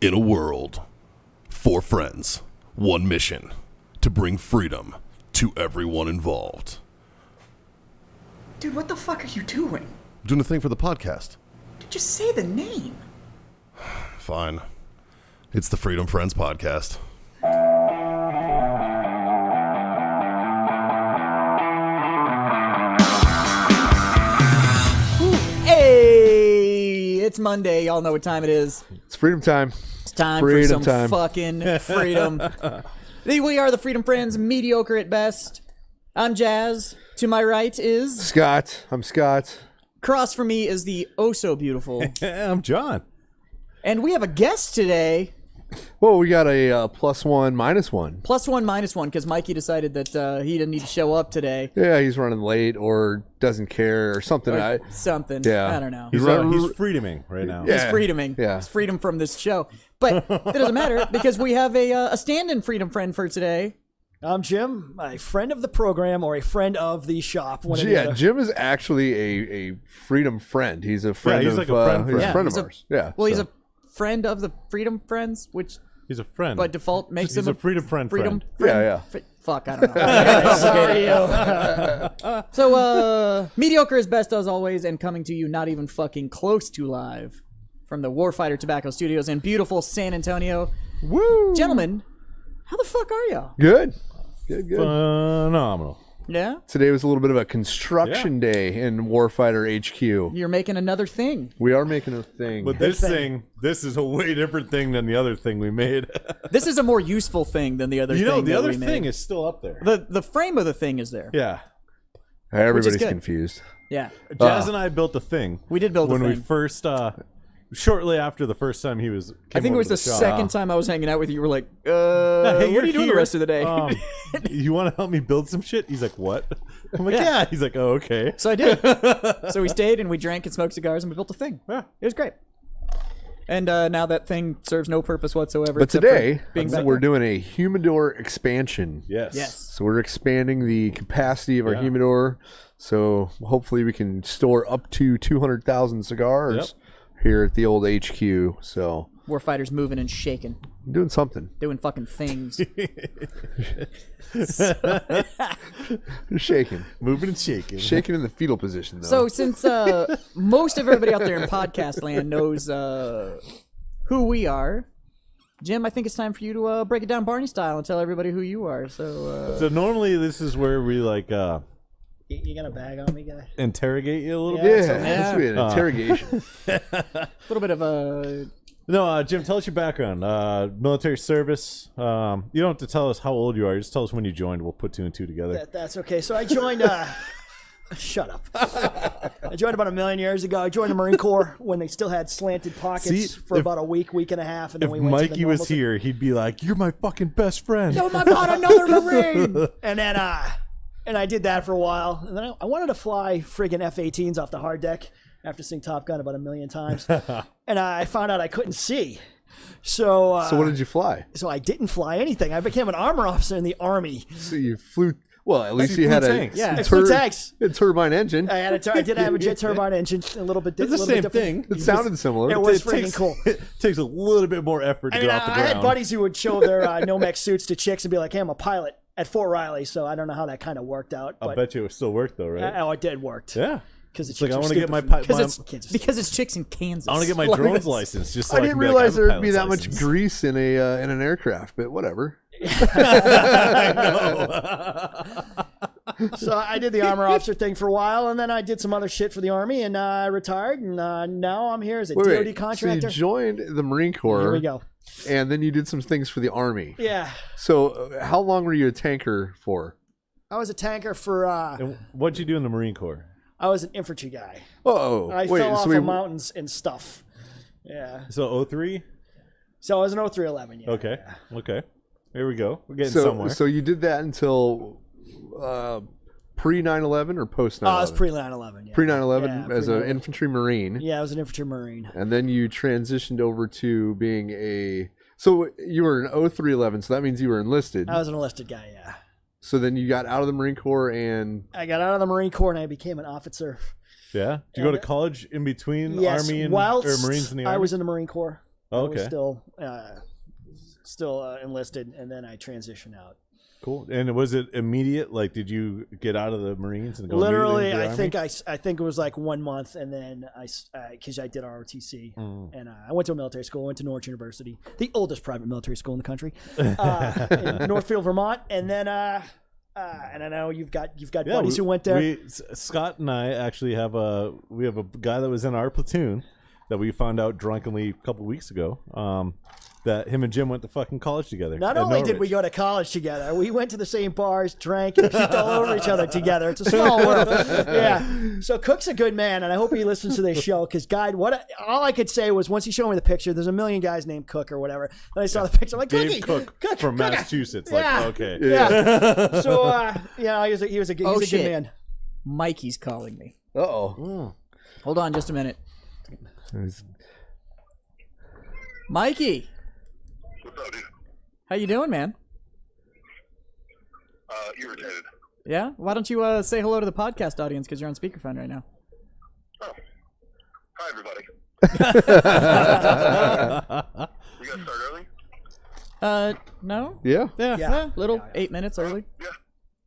In a world, 4 friends, 1 mission, to bring freedom to everyone involved. Dude, what the fuck are you doing? I'm doing a thing for the podcast. Just say the name. Fine. It's the Freedom Friends podcast. Hey, it's Monday. Y'all know what time it is. It's freedom time. It's time for some fucking freedom. We are the Freedom Friends, mediocre at best. I'm Jazz. To my right is... Scott. I'm Scott. Across from me is the oh-so-beautiful... I'm John. And we have a guest today. Well, we got a +1, -1. +1, -1, because Mikey decided that he didn't need to show up today. Yeah, he's running late or doesn't care or something. Something. Yeah. I don't know. He's freedoming right now. Yeah. He's freedoming. Yeah. He's freedom from this show. But it doesn't matter because we have a stand-in Freedom Friend for today. I'm Jim, a friend of the program or a friend of the shop. Jim is actually a freedom friend. He's a friend he's of like a friend he's friend. a friend of ours. Yeah. Well, he's a friend of the Freedom Friends, which He's a friend. by default makes He's him a freedom friend. Yeah. Fuck, I don't know. So, mediocre is best as always, and coming to you not even fucking close to live from the Warfighter Tobacco Studios in beautiful San Antonio. Woo! Gentlemen, how the fuck are y'all? Good. Phenomenal. Yeah? Today was a little bit of a construction day in Warfighter HQ. You're making another thing. We are making a thing. But this is a way different thing than the other thing we made. This is a more useful thing than the other thing. The that other we thing made. is still up there. The frame of the thing is there. Yeah. Everybody's good. confused. Yeah. Jazz and I built a thing. We did build a when thing. we first shortly after the first time he was I think it was the shop. second time I was hanging out with you. You were like, Hey, what you're are you doing the here. rest of the day? You want to help me build some shit? He's like, what? I'm like, yeah. He's like, oh, okay. So I did. So we stayed and we drank and smoked cigars and we built a thing. Yeah. It was great. And now that thing serves no purpose whatsoever. But except today, for being back we're there. doing a humidor expansion. Yes. Yes. So we're expanding the capacity of our humidor. So hopefully we can store up to 200,000 cigars here at the old HQ. So Warfighters moving and shaking, doing something. doing fucking things. Shaking. Moving and shaking. Shaking in the fetal position, though. So since most of everybody out there in podcast land knows who we are, Jim, I think it's time for you to break it down Barney style and tell everybody who you are. So normally this is where we like You got a bag on me, guy? interrogate you a little yeah, bit. this will be an interrogation. a little bit of a... No, Jim, tell us your background. Military service. You don't have to tell us how old you are. Just tell us when you joined. We'll put 2 and 2 together. That's okay. So I joined... Shut up. I joined about 1 million years ago. I joined the Marine Corps when they still had slanted pockets for about a week and a half. And then If we went to the Mikey was normal here, he'd be like, "You're my fucking best friend." Oh my God, another Marine! And then... and I did that for a while. And then I wanted to fly friggin' F-18s off the hard deck after seeing Top Gun about 1 million times. And I found out I couldn't see. So So what did you fly? So I didn't fly anything. I became an armor officer in the Army. So you flew... Well, at least you you had flew a, tanks. Yeah. I flew tanks. a turbine engine. I did have a jet turbine engine, a little bit. It's the same thing. It sounded similar. It was It freaking takes, cool. It takes a little bit more effort to I mean, get off the I ground. had buddies who would show their Nomex suits to chicks and be like, "Hey, I'm a pilot at Fort Riley." So I don't know how that kind of worked out. I But bet you it still worked though, right? oh, it did worked. Yeah. Because It's like I want to get my I Because it's chicks in Kansas. want to get my Like, drone's that's- license. Just so I I didn't can be realize like, there'd be that much grease in an aircraft, but whatever. So I did the armor officer thing for a while, and then I did some other shit for the Army, and I retired, and now I'm here as a DoD contractor. So you joined the Marine Corps. Here we go. And then you did some things for the Army. Yeah, So how long were you a tanker for? I was a tanker for. And what'd you do in the Marine Corps? I was an infantry guy. Oh, I wait. fell off So of mountains and stuff. Yeah. So 03? So I was an 0311. Yeah. Okay. Okay. Here we go. We're getting so, somewhere. So you did that until pre 9/11 or post 9/11? I was pre 9/11. Yeah. Pre 9/11 Yeah, as an pre-9/11. infantry Marine. Yeah, I was an infantry Marine. And then you transitioned over to being a. So you were an 0311, so that means you were enlisted. I was an enlisted guy. Yeah. So then you got out of the Marine Corps and... I got out of the Marine Corps and I became an officer. Yeah? Did you go to college in between Yes, Army and whilst or Marines in the Army? I was in the Marine Corps. Oh, I was okay. still enlisted, and then I transitioned out. Cool. And was it immediate? Like, did you get out of the Marines and go Literally, immediately into the I Army? think it was like 1 month, and then because I did ROTC, and I went to a military school. Went to Norwich University, the oldest private military school in the country, in Northfield, Vermont. And then, and I know you've got buddies who went there. Scott and I actually have a guy that was in our platoon that we found out drunkenly a couple weeks ago. That him and Jim went to fucking college together. Not at only did we Norwich. go to college together, we went to the same bars, drank, and puked all over each other together. It's a small world. Yeah. So Cook's a good man, and I hope he listens to this show. Because, God, all I could say was once he showed me the picture, there's a million guys named Cook or whatever. Then I saw the picture, I'm like, Dave Cookie, Cook from Cookie. Massachusetts. Yeah. Like, okay. Yeah. So, he was a good shit. man. Mikey's calling me. Uh-oh. Hold on just a minute. Mikey, What's up, dude? how you doing, man? Irritated. Yeah? Why don't you say hello to the podcast audience because you're on speakerphone right now? Oh. Hi, everybody. We got to start early? No? Yeah. Yeah. Little 8 minutes early.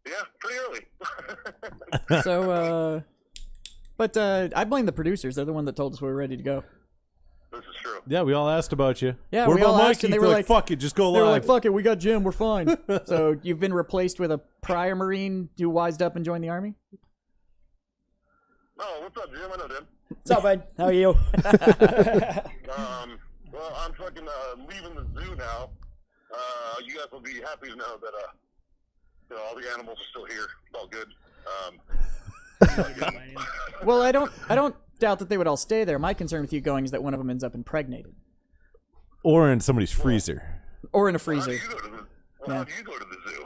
Yeah, pretty early. So, but I blame the producers. They're the one that told us we were ready to go. This is true. Yeah, we all asked about you. Yeah, what we about all asked, Mikey? and they They're were like, "Fuck it, just go They live." were like, fuck it, we got Jim, we're fine. So you've been replaced with a prior Marine who wised up and joined the Army? Oh, what's up, Jim? I know Jim. What's up, bud? How are you? Well, I'm fucking leaving the zoo now. You guys will be happy to know that all the animals are still here. It's all good. Well, I don't doubt that they would all stay there. My concern with you going is that one of them ends up impregnated. Or in somebody's freezer. Or in a How freezer. do you go to the zoo?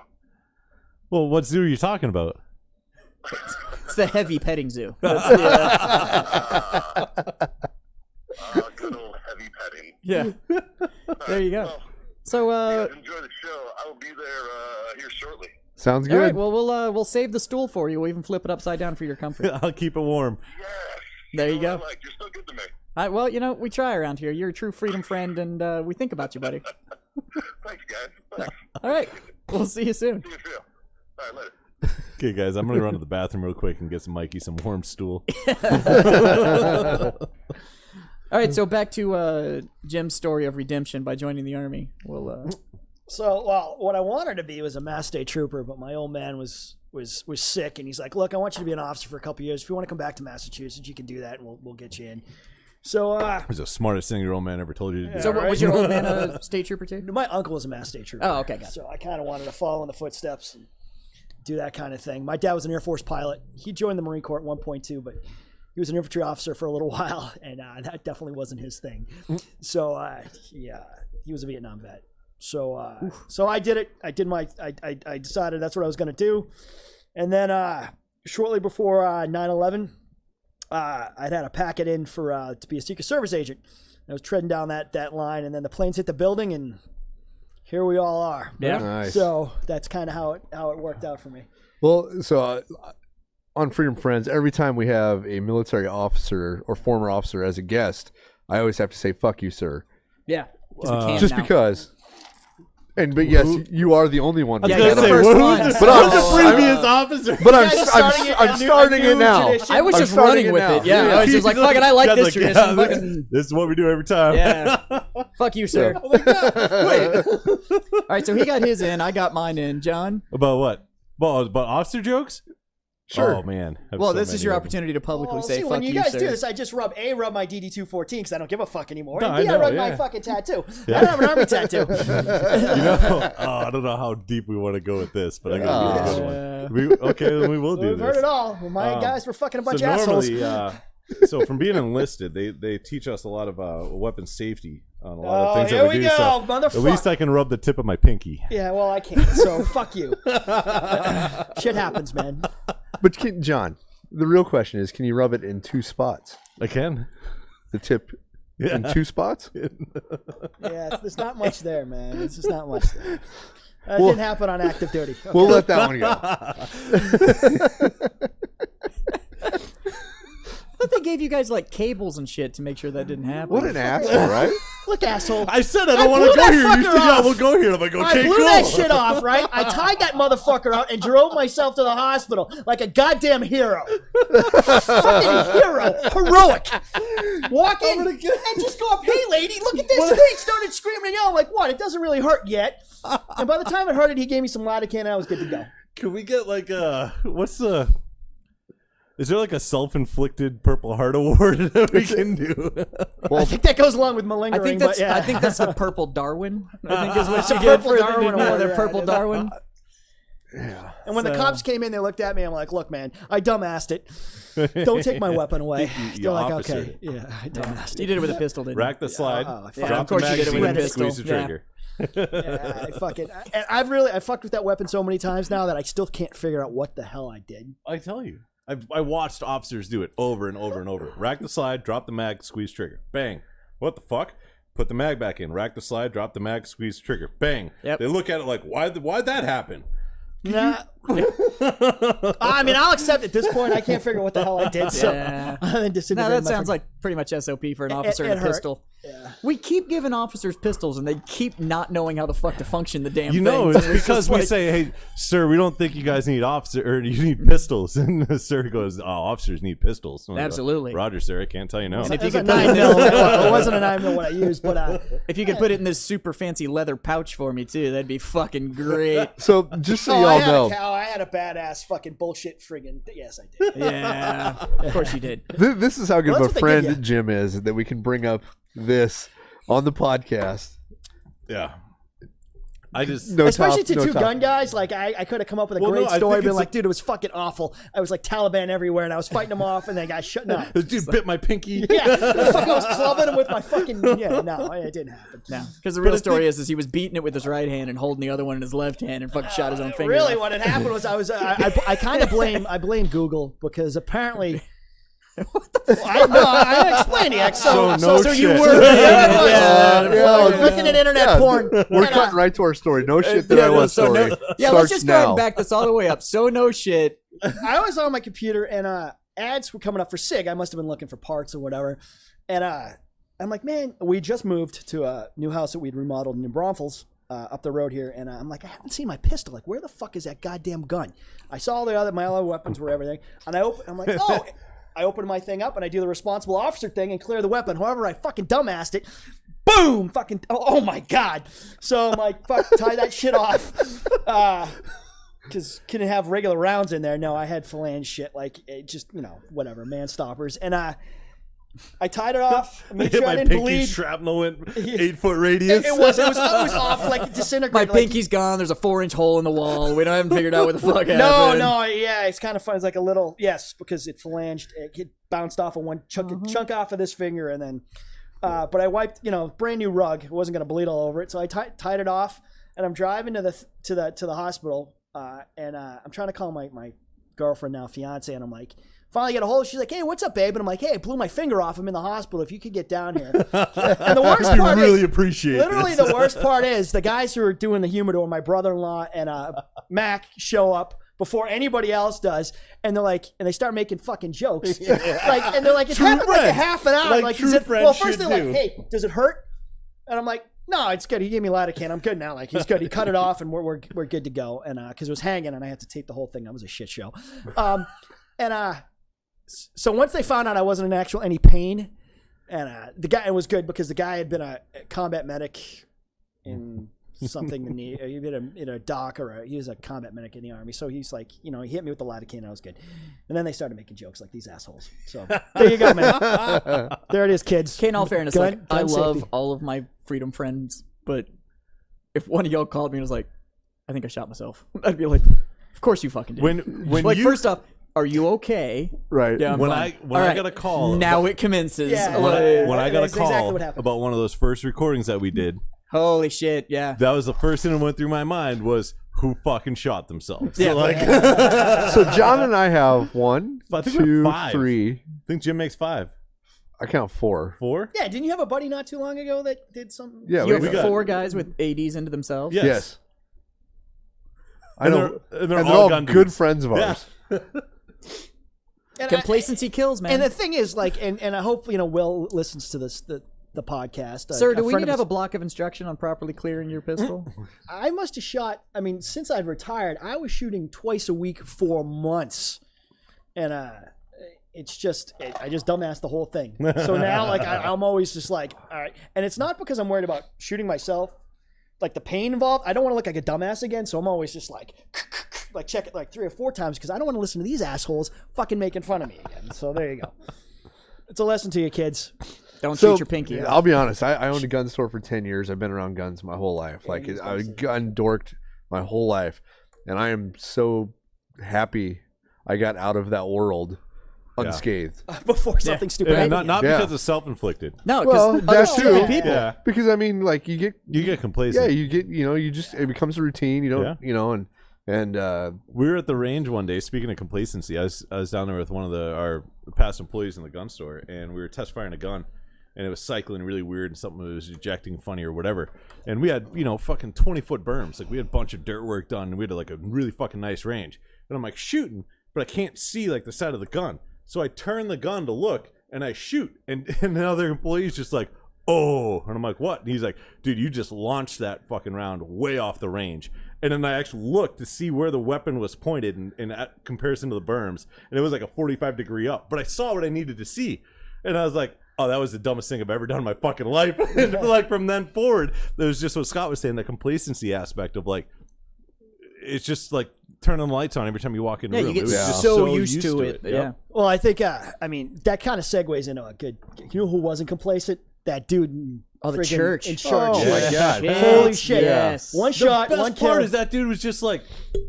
Well, what zoo are you talking about? It's the heavy petting zoo. Good old heavy petting. Yeah. There you go. Well, So, you guys enjoy the show. I will be there here shortly. Sounds all good. right, well, we'll save the stool for you. We'll even flip it upside down for your comfort. I'll keep it warm. Yes. There you know go. what I like. You're so good to me. Well, we try around here. You're a true freedom friend, and we think about you, buddy. Thanks, guys. Thanks. All right, we'll see you soon. See you soon. All right, later. Okay, guys, I'm gonna run to the bathroom real quick and get some Mikey some warm stool. All right, so back to Jim's story of redemption by joining the Army. We'll So, well, what I wanted to be was a Mass State Trooper, but my old man was sick, and he's like, "Look, I want you to be an officer for a couple years. If you want to come back to Massachusetts, you can do that, and we'll get you in." So, It was the smartest thing your old man ever told you to do. So, was your old man a state trooper too? my uncle was a Mass State Trooper. Oh, okay, gotcha. So I kind of wanted to follow in the footsteps and do that kind of thing. My dad was an Air Force pilot. He joined the Marine Corps at 1.2, but he was an infantry officer for a little while, and that definitely wasn't his thing. So, yeah, he was a Vietnam vet. So, so I did it. I decided that's what I was going to do. And then shortly before 9/11, I'd had a packet in for to be a Secret Service agent. I was treading down that line, and then the planes hit the building, and here we all are. Yeah. Nice. So that's kind of how it worked out for me. Well, so on Freedom Friends, every time we have a military officer or former officer as a guest, I always have to say, "Fuck you, sir," Yeah, 'cause we can just now. because. But yes, you are the only one. Yeah, who you're the can. first one. But so- I'm officer. But I'm I'm starting it now. tradition. I was I'm just starting running it with now. it. Yeah, I was just like, fuck it, I like this tradition. Yeah, Fucking, this is what we do every time. yeah. Fuck you, sir. Wait. All right, so he got his in. I got mine in. John? About what? Well, about officer jokes? Sure. Oh man. I have Well, so this is many your of them. opportunity to publicly Well, say, see, fuck when you you, guys sir. do this, I just rub my DD-214 because I don't give a fuck anymore. No, And I B, I know, rub yeah. my fucking tattoo. I don't have an army tattoo. You know, I don't know how deep we want to go with this, but I got a good one. Okay, then we will do We've this. heard it all. Well, my guys were fucking a bunch So of assholes. normally, so from being enlisted, they teach us a lot of weapon safety on a lot of things here that we we go, do. So motherfucker. at least I can rub the tip of my pinky. Yeah, well, I can't. So fuck you. Shit happens, man. But John, the real question is, can you rub it in two spots? I can. The tip in two spots? Yeah, there's not much there, man. It's just not much there. That didn't happen on active duty. Okay. We'll let that one go. I thought they gave you you guys like cables and shit to make sure that didn't happen. What an asshole, right? Look, asshole. I said I don't want to go here. You said, yeah, we'll go here. I'm like, okay, I blew cool. that shit off, right? I tied that motherfucker out and drove myself to the hospital like a goddamn hero. Fucking hero. Heroic. Walk in and just go up, hey, lady, look at this thing. Started screaming and yelling. I'm like, what? It doesn't really hurt yet. And by the time it hurted, he gave me some lidocaine and I was good to go. Can we get like is there like a self-inflicted Purple Heart award that we can do? Well, I think that goes along with malingering. I think that's the Purple Darwin. I think is what you a get Purple for Darwin award, the yeah. Purple Darwin. Yeah. And when the cops came in, they looked at me. I'm like, look, man, I dumbassed it. Don't take my weapon away. They're like, officer. okay. Yeah, I dumbassed it. You did it with a pistol, didn't you? Rack the slide, Yeah, of drop the course you did it magazine, with a and pistol. squeeze the Yeah. trigger. Yeah, I fucked with that weapon so many times now that I still can't figure out what the hell I did. I tell you. I watched officers do it over and over and over. Rack the slide, drop the mag, squeeze trigger. Bang. What the fuck? Put the mag back in. Rack the slide, drop the mag, squeeze trigger. Bang. Yep. They look at it like, why'd that happen? Nah. I mean, I'll accept at this point. I can't figure out what the hell I did. So, Yeah. I'm No, that sounds like pretty much SOP for an officer it and a hurt. pistol. Yeah. We keep giving officers pistols, and they keep not knowing how the fuck to function the damn You thing. know, it's because we say, hey, sir, we don't think you guys need you need pistols. And the sir goes, officers need pistols. And I go, Absolutely. Roger, sir, I can't tell you no. And if It you was could a put it in 9 mil. this, It wasn't a 9 mil what I used, but if you could put it in this super fancy leather pouch for me too, that'd be fucking great. So just so I y'all had know, a cow. I had a badass fucking bullshit friggin'. Yes, I did. Yeah, of course you did. this is how good Well, of that's a what they give friend ya. Jim is that we can bring up this on the podcast. Yeah. I just... No Especially top, no to two top. gun guys, like I could have come up with a Well, great no, I story, think been it's like, dude, it was fucking awful. I was like Taliban everywhere, and I was fighting them off, and they got shut. No, This dude bit my pinky. yeah, I was clubbing him with my fucking no, it didn't happen. No, because the real story is he was beating it with his right hand and holding the other one in his left hand and fucking shot his own finger. Really, off. what had happened was I kind of blame Google because apparently. I'm explaining it. So you shit. were looking at internet Yeah, porn. We're And, cutting right to our story. No shit that I was so story. yeah, Starts let's just go ahead now. and back this all the way up. So no shit. I was on my computer and ads were coming up for SIG. I must have been looking for parts or whatever. And I'm like, man, we just moved to a new house that we'd remodeled in New Braunfels up the road here. And I'm like, I haven't seen my pistol. Like, where the fuck is that goddamn gun? I saw my other weapons were everything. And I'm like, oh. I open my thing up and I do the responsible officer thing and clear the weapon. However, I fucking dumbassed it. Boom! Fucking, oh my God. So I'm like, fuck, tie that shit off. Because couldn't have regular rounds in there. No, I had phalange shit. Like, it just, whatever, man stoppers. And I tied it off. Made Hit sure I my didn't pinky, bleed. shrapnel went 8-foot radius. It was off, like, disintegrated. My pinky's gone. There's a 4-inch hole in the wall. We haven't figured out what the fuck happened. No, yeah, it's kind of fun. It's like a little, yes, because it phalanged, it bounced off of one chunk off of this finger, and then, but I wiped, brand new rug. It wasn't going to bleed all over it, so I tied it off, and I'm driving to the hospital, and I'm trying to call my girlfriend now, fiance, and I'm like, finally get a hold. She's like, "Hey, what's up, babe?" And I'm like, "Hey, I blew my finger off. I'm in the hospital. If you could get down here." And the worst part really is, appreciate literally, this. the worst part is the guys who are doing the humidor, my brother-in-law and Mac, show up before anybody else does, and they're like, and they start making fucking jokes, and they're like, "It's happened like a half an hour." Like is true it? friends Well, first should they're do. like, "Hey, does it hurt?" And I'm like, "No, it's good. He gave me lidocaine. I'm good now. Like, he's good. He cut it off, and we're good to go." And because it was hanging, and I had to tape the whole thing. That was a shit show. So once they found out I wasn't in any pain, and the guy, it was good because the guy had been a combat medic in something he'd been in a dock he was a combat medic in the army. So he's like, he hit me with the lidocaine and I was good. And then they started making jokes like these assholes. So there you go, man. There it is, kids. Okay, in all fairness, Gun I love safety. all of my freedom friends, but if one of y'all called me and was like, "I think I shot myself," I'd be like, "Of course you fucking did." When like, you, first off, are you okay? Right. Yeah, I'm when fine. I All right, got a call, now it commences. Yeah. when I got a That's exactly call what happened. about one of those first recordings that we did, Holy shit! Yeah. that was the first thing that went through my mind was who fucking shot themselves. Yeah. So like, So John and I have 1, I think we're 2, 5. 3. I think Jim makes 5. I count 4. 4? Yeah, didn't you have a buddy not too long ago that did something? Yeah, You we have got 4 guys with ADs into themselves. Yes. Yes. I And know. they're And they're all all gun good dudes. friends of Yeah. ours. Complacency kills, man. And the thing is, like, and I hope Will listens to this the podcast. Sir, do we need to have a block of instruction on properly clearing your pistol? I must have shot. I mean, since I'd retired, I was shooting twice a week for months, and it's just I just dumbassed the whole thing. So now, like, I'm always just like, all right, and it's not because I'm worried about shooting myself, like the pain involved. I don't want to look like a dumbass again, so I'm always just like check it like 3 or 4 times because I don't want to listen to these assholes fucking making fun of me again. So there you go. It's a lesson to you kids. Don't shoot your pinky. I'll be honest. I owned a gun store for 10 years. I've been around guns my whole life. Like I was gun dorked my whole life, and I am so happy I got out of that world unscathed. Before something stupid happened. Not because it's self-inflicted. No, Well, because that's stupid too. people. Yeah. Because I mean, like you get complacent. Yeah, you get you just it becomes a routine. You don't and we were at the range one day. Speaking of complacency, I was down there with one of our past employees in the gun store, and we were test firing a gun. And it was cycling really weird, and something was ejecting funny or whatever. And we had, fucking 20-foot berms. Like, we had a bunch of dirt work done, and we had, like, a really fucking nice range. And I'm, like, shooting, but I can't see, like, the side of the gun. So I turn the gun to look, and I shoot. And the other employee's just like, oh. And I'm like, what? And he's like, dude, you just launched that fucking round way off the range. And then I actually looked to see where the weapon was pointed in comparison to the berms. And it was, like, a 45-degree up. But I saw what I needed to see. And I was like, oh, that was the dumbest thing I've ever done in my fucking life. And like from then forward, there was just what Scott was saying, the complacency aspect of like, it's just like turning the lights on every time you walk in the room. You get It was just so used to it. Yep. Yeah. Well, I think, that kind of segues into a good. You know who wasn't complacent? That dude in the friggin- church. In church. Oh my God. Holy shit. Yes. One shot, The best one part kill. is that dude was just like,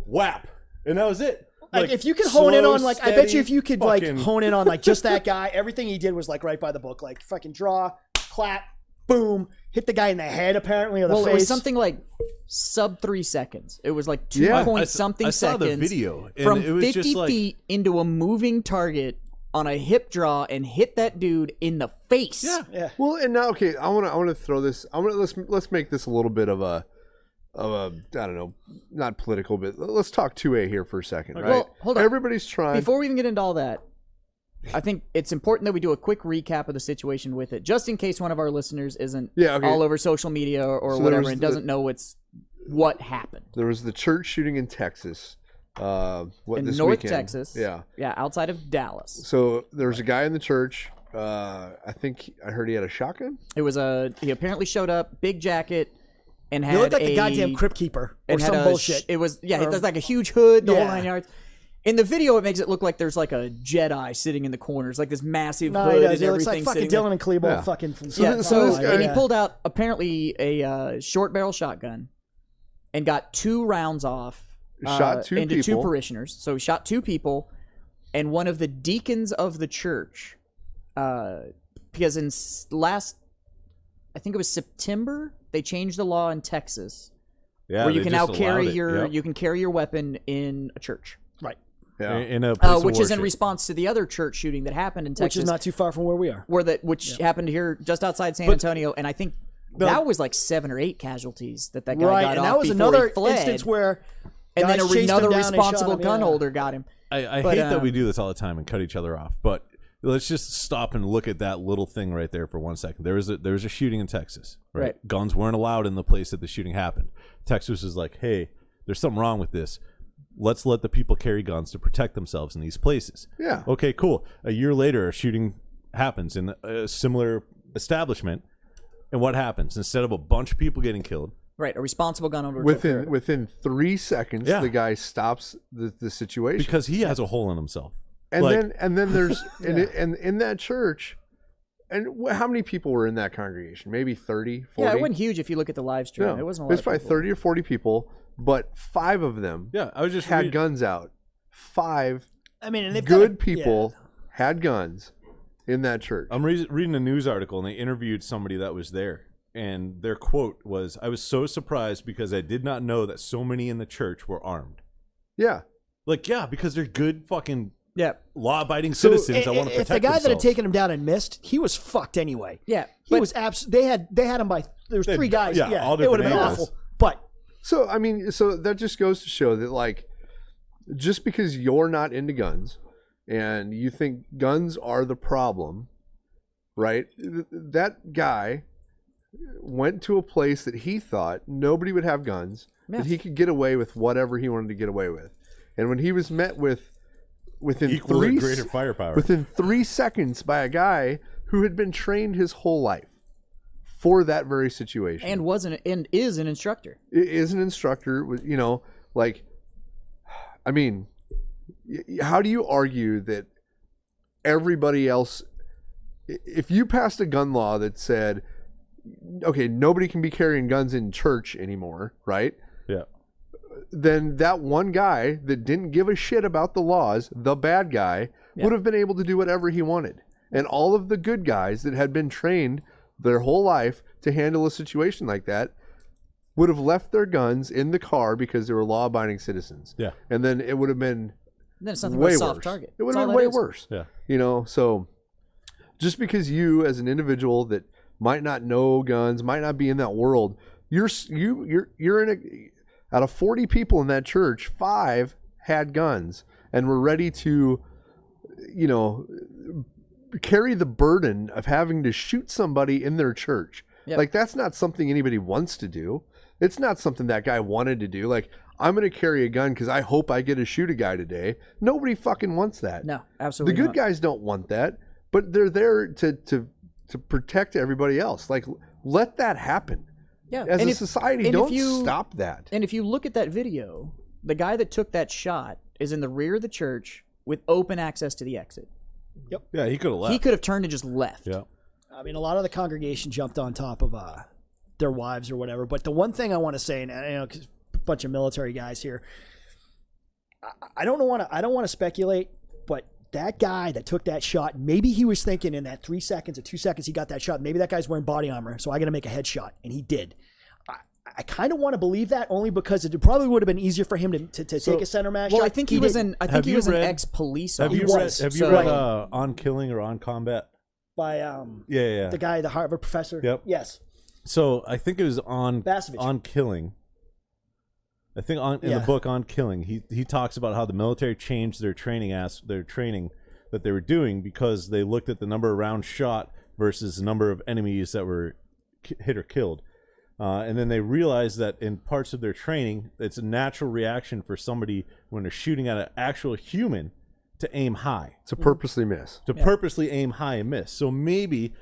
whap. And that was it. Like if you could hone in slow, on, like, I bet you if you could, like, fucking- hone in on, like, just that guy, everything he did was, like, right by the book. Like, fucking draw, clap, boom, hit the guy in the head, apparently, or the face. It was something like sub 3 seconds. It was like 2 Yeah. point something I saw seconds. the video, and from it was 50 just like, feet into a moving target on a hip draw and hit that dude in the face. Yeah. well, and now okay, I want to throw this. Let's make this a little bit of a I don't know, not political, but let's talk 2A here for a second, right? Well, hold on. Everybody's trying. Before we even get into all that, I think it's important that we do a quick recap of the situation with it, just in case one of our listeners isn't all over social media or whatever and doesn't know what happened. There was the church shooting in Texas. In this North weekend. Texas. Yeah, outside of Dallas. So there was a guy in the church. I think I heard he had a shotgun. It was he apparently showed up, big jacket, and had He looked like the goddamn crypt keeper or and some had bullshit. It was there's like a huge hood, the whole Yeah. 9 yards. In the video, it makes it look like there's like a Jedi sitting in the corners, like this massive No, hood he does. and He looks everything like fucking sitting Dylan and Klebold Yeah. fucking from So this guy- and he pulled out apparently a short barrel shotgun and got 2 rounds off. Shot 2 into people. 2 parishioners. So he shot 2 people, and one of the deacons of the church, because in I think it was September, they changed the law in Texas yeah, where you they can now just carry allowed it. you can carry your weapon in a church, Right. Yeah. In a place of which is in worship. response to the other church shooting that happened in Texas, Which is not too far from where we are. which happened here just outside San Antonio, and I think that was like 7 or 8 casualties that guy Right. got And off that was before another he fled. instance where and then guys chased him another down and shot responsible him, gun yeah. holder got him. I But, hate that we do this all the time and cut each other off, but let's just stop and look at that little thing right there for 1 second. There was a shooting in Texas, right? Right. Guns weren't allowed in the place that the shooting happened. Texas is like, hey, there's something wrong with this. Let's let the people carry guns to protect themselves in these places. Yeah. Okay, cool. A year later, a shooting happens in a similar establishment, and what happens? Instead of a bunch of people getting killed, Right, a responsible gun holder took care of it. Within 3 seconds, Yeah. the guy stops the situation. because he has a hole in himself. And Like- then there's and in that church, and how many people were in that congregation? Maybe 30, 40? Yeah, it wasn't huge if you look at the live stream. No, It wasn't a lot. There's of probably people. 30 or 40 people, but 5 of them Yeah, I was just had reading- guns out. 5 I mean, and they've good got people had guns in that church. I'm reading a news article, and they interviewed somebody that was there. And their quote was, I was so surprised because I did not know that so many in the church were armed. Yeah. Like, yeah, because they're good fucking Yeah, law-abiding citizens that want to If protect the guy that had themselves. taken him down and missed, he was fucked anyway. yeah. He but was they had him by there was They- 3 guys. yeah, all it would have been different angles. awful. But So, I mean, so that just goes to show that, like, just because you're not into guns and you think guns are the problem, right? That guy went to a place that he thought nobody would have guns, that he could get away with whatever he wanted to get away with. And when he was met with within Equal or greater firepower. within 3 seconds by a guy who had been trained his whole life for that very situation, and is an instructor. is an instructor, you know, like, I mean, how do you argue that everybody else, if you passed a gun law that said, okay, nobody can be carrying guns in church anymore, right? Yeah. Then that one guy that didn't give a shit about the laws, the bad guy, would have been able to do whatever he wanted. And all of the good guys that had been trained their whole life to handle a situation like that would have left their guns in the car because they were law-abiding citizens. Yeah. And then it would have been Then it's nothing way but a soft worse. target. It would That's have all been way that is. worse. Yeah. You know, so just because you as an individual that might not know guns, might not be in that world, you're in a, out of 40 people in that church, 5 had guns and were ready to, you know, carry the burden of having to shoot somebody in their church. Yep. Like, that's not something anybody wants to do. It's not something that guy wanted to do. Like, I'm going to carry a gun because I hope I get to shoot a guy today. Nobody fucking wants that. No, absolutely The good not. guys don't want that, but they're there to protect everybody else. Like, let that happen. Yeah. As And a if- society, and don't if you- stop that. And if you look at that video, the guy that took that shot is in the rear of the church with open access to the exit. Yeah, he could have left. He could have turned and just left. Yeah. I mean, a lot of the congregation jumped on top of their wives or whatever. But the one thing I want to say, and you know, 'cause a bunch of military guys here, I don't want to speculate, but that guy that took that shot, maybe he was thinking in that 3 seconds or 2 seconds he got that shot, maybe that guy's wearing body armor, so I got to make a headshot, and he did. I kind of want to believe that only because it probably would have been easier for him to take a center mass Well, shot. I think he was an ex-police Have officer. you read? was. Have you So- read On Killing or On Combat? by Yeah. the guy, the Harvard professor. Yep. Yes. So I think it was on Vasevich. On Killing. I think in the book On Killing, he talks about how the military changed their training that they were doing because they looked at the number of rounds shot versus the number of enemies that were hit or killed. And then they realized that in parts of their training, it's a natural reaction for somebody when they're shooting at an actual human to aim high. To purposely miss. To purposely aim high and miss. So maybe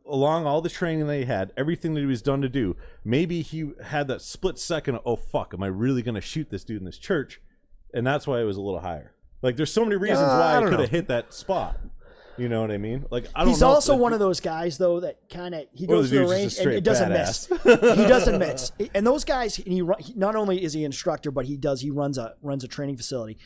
along all the training they had, everything that he was done to do, maybe he had that split second of, oh, fuck, am I really going to shoot this dude in this church? And that's why it was a little higher. Like, there's so many reasons why I could have hit that spot. You know what I mean? Like, I don't know. He's also one of those guys, though, that kind of he goes to the dude's range just a and it doesn't straight miss. He doesn't miss. And those guys, he not only is he an instructor, but he runs a training facility.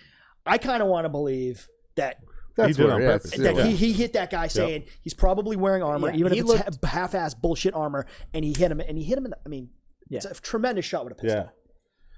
I kind of want to believe that That's did where, on yeah, purpose. it's- that he hit that guy saying he's probably wearing armor, Yeah, even he if it's half-ass bullshit armor, and he hit him. And he hit him in the, I mean, it's a tremendous shot with a pistol. Yeah.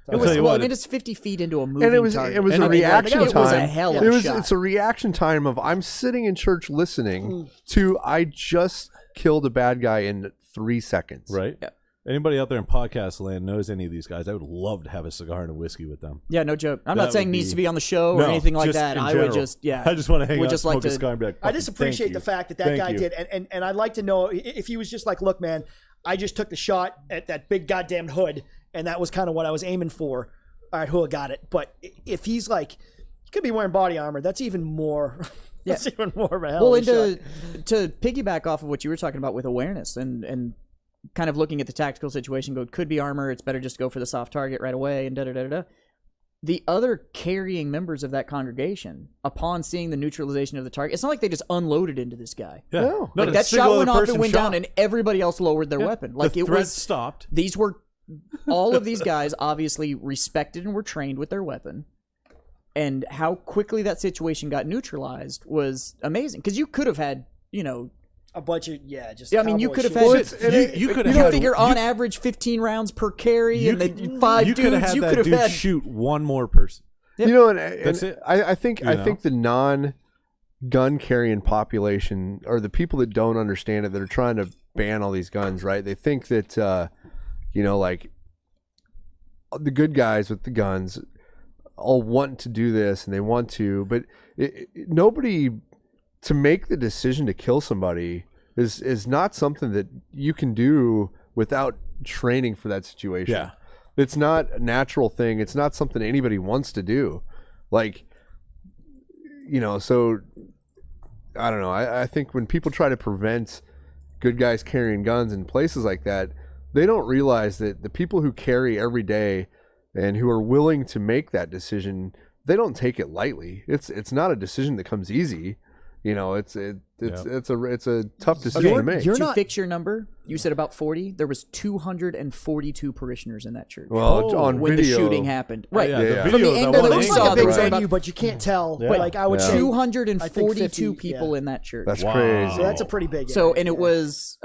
It was, well, and it is 50 feet into a moving And it was target. a And I mean, reaction like, time. It was a hell of a shot. It's a reaction time of I'm sitting in church listening to I just killed a bad guy in 3 seconds. Right? Yeah. Anybody out there in podcast land knows any of these guys, I would love to have a cigar and a whiskey with them. Yeah, no joke. I'm That not saying would needs be- to be on the show or No, anything like just that. in I would general. just, I just want to hang would out, just smoke like a to- cigar and be like, I just "Fucking thank appreciate you." the fact that Thank guy you. did, and I'd like to know if he was just like, look, man, I just took the shot at that big goddamn hood, and that was kind of what I was aiming for. All right, who got it? But if he's like, he could be wearing body armor. That's even more. That's even more of a hell Well, of a and shot. to piggyback off of what you were talking about with awareness and kind of looking at the tactical situation, go, could be armor, it's better just go for the soft target right away, and da-da-da-da-da. The other carrying members of that congregation, upon seeing the neutralization of the target, it's not like they just unloaded into this guy. Yeah. No. Not Like, a that single shot went other off, it person went shot. down, and everybody else lowered their weapon. Like, the it threat was... stopped. These were... all of these guys obviously respected and were trained with their weapon. And how quickly that situation got neutralized was amazing. Because you could have had, you know... A bunch of, just I mean, you cowboy could have shit. had... You could You have figure on average 15 rounds per carry, you and could- then 5 you could have dudes, had you that could have dude had... shoot one more person. You know, and That's it. I think You know? the non-gun carrying population or the people that don't understand it that are trying to ban all these guns, right? They think that you know, like the good guys with the guns all want to do this and they want to, but nobody to make the decision to kill somebody is not something that you can do without training for that situation. Yeah. It's not a natural thing. It's not something anybody wants to do. Like, so I don't know. I think when people try to prevent good guys carrying guns in places like that, they don't realize that the people who carry every day and who are willing to make that decision, they don't take it lightly. It's not a decision that comes easy. It's a tough decision to make. Did you fix your number? You said about 40. There was 242 parishioners in that church. Well, on when video, the shooting happened, right? The From the video, angle It that we looks saw, like a there big was venue, about but you can't tell. But like I would say, 242 people in that church. That's Wow. crazy. So that's a pretty big. So, area. and it was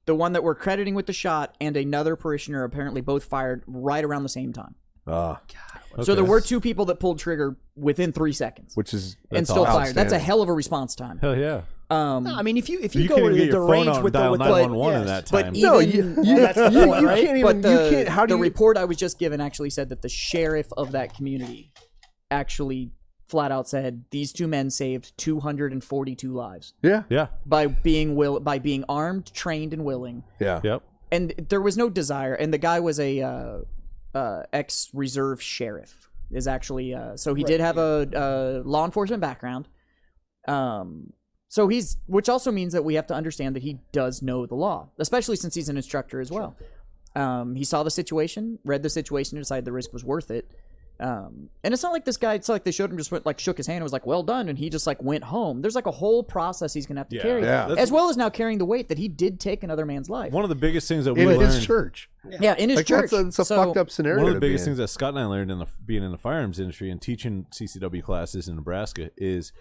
the one that we're crediting with the shot and another parishioner apparently both fired right around the same time. So there were two people that pulled trigger within 3 seconds, Which is and still fired. That's a outstanding. hell of a response time. Hell yeah. No, I mean, if you You go can't to even get the your phone range out and with the dial 911 in yes. that time. But No, even you that's the you point, right? can't even. But you can't. How do the you? report I was just given actually said that the sheriff of that community actually flat out said these two men saved 242 lives Yeah. Yeah. by being armed, trained, and willing. Yeah. Yep. And there was no desire. And the guy was a ex-reserve sheriff. Is actually so he did have a law enforcement background. So which also means that we have to understand that he does know the law, especially since he's an instructor as well. He saw the situation, read the situation, and decided the risk was worth it. And it's not like this guy. It's not like they showed him just went, shook his hand and was like, "Well done," and he just went home. There's a whole process he's gonna have to carry, as well as now carrying the weight that he did take another man's life. One of the biggest things that we In learned. his church. Yeah, in his church. That's a So- fucked up scenario. One of the to be biggest in. things that Scott and I learned being in the firearms industry and teaching CCW classes in Nebraska is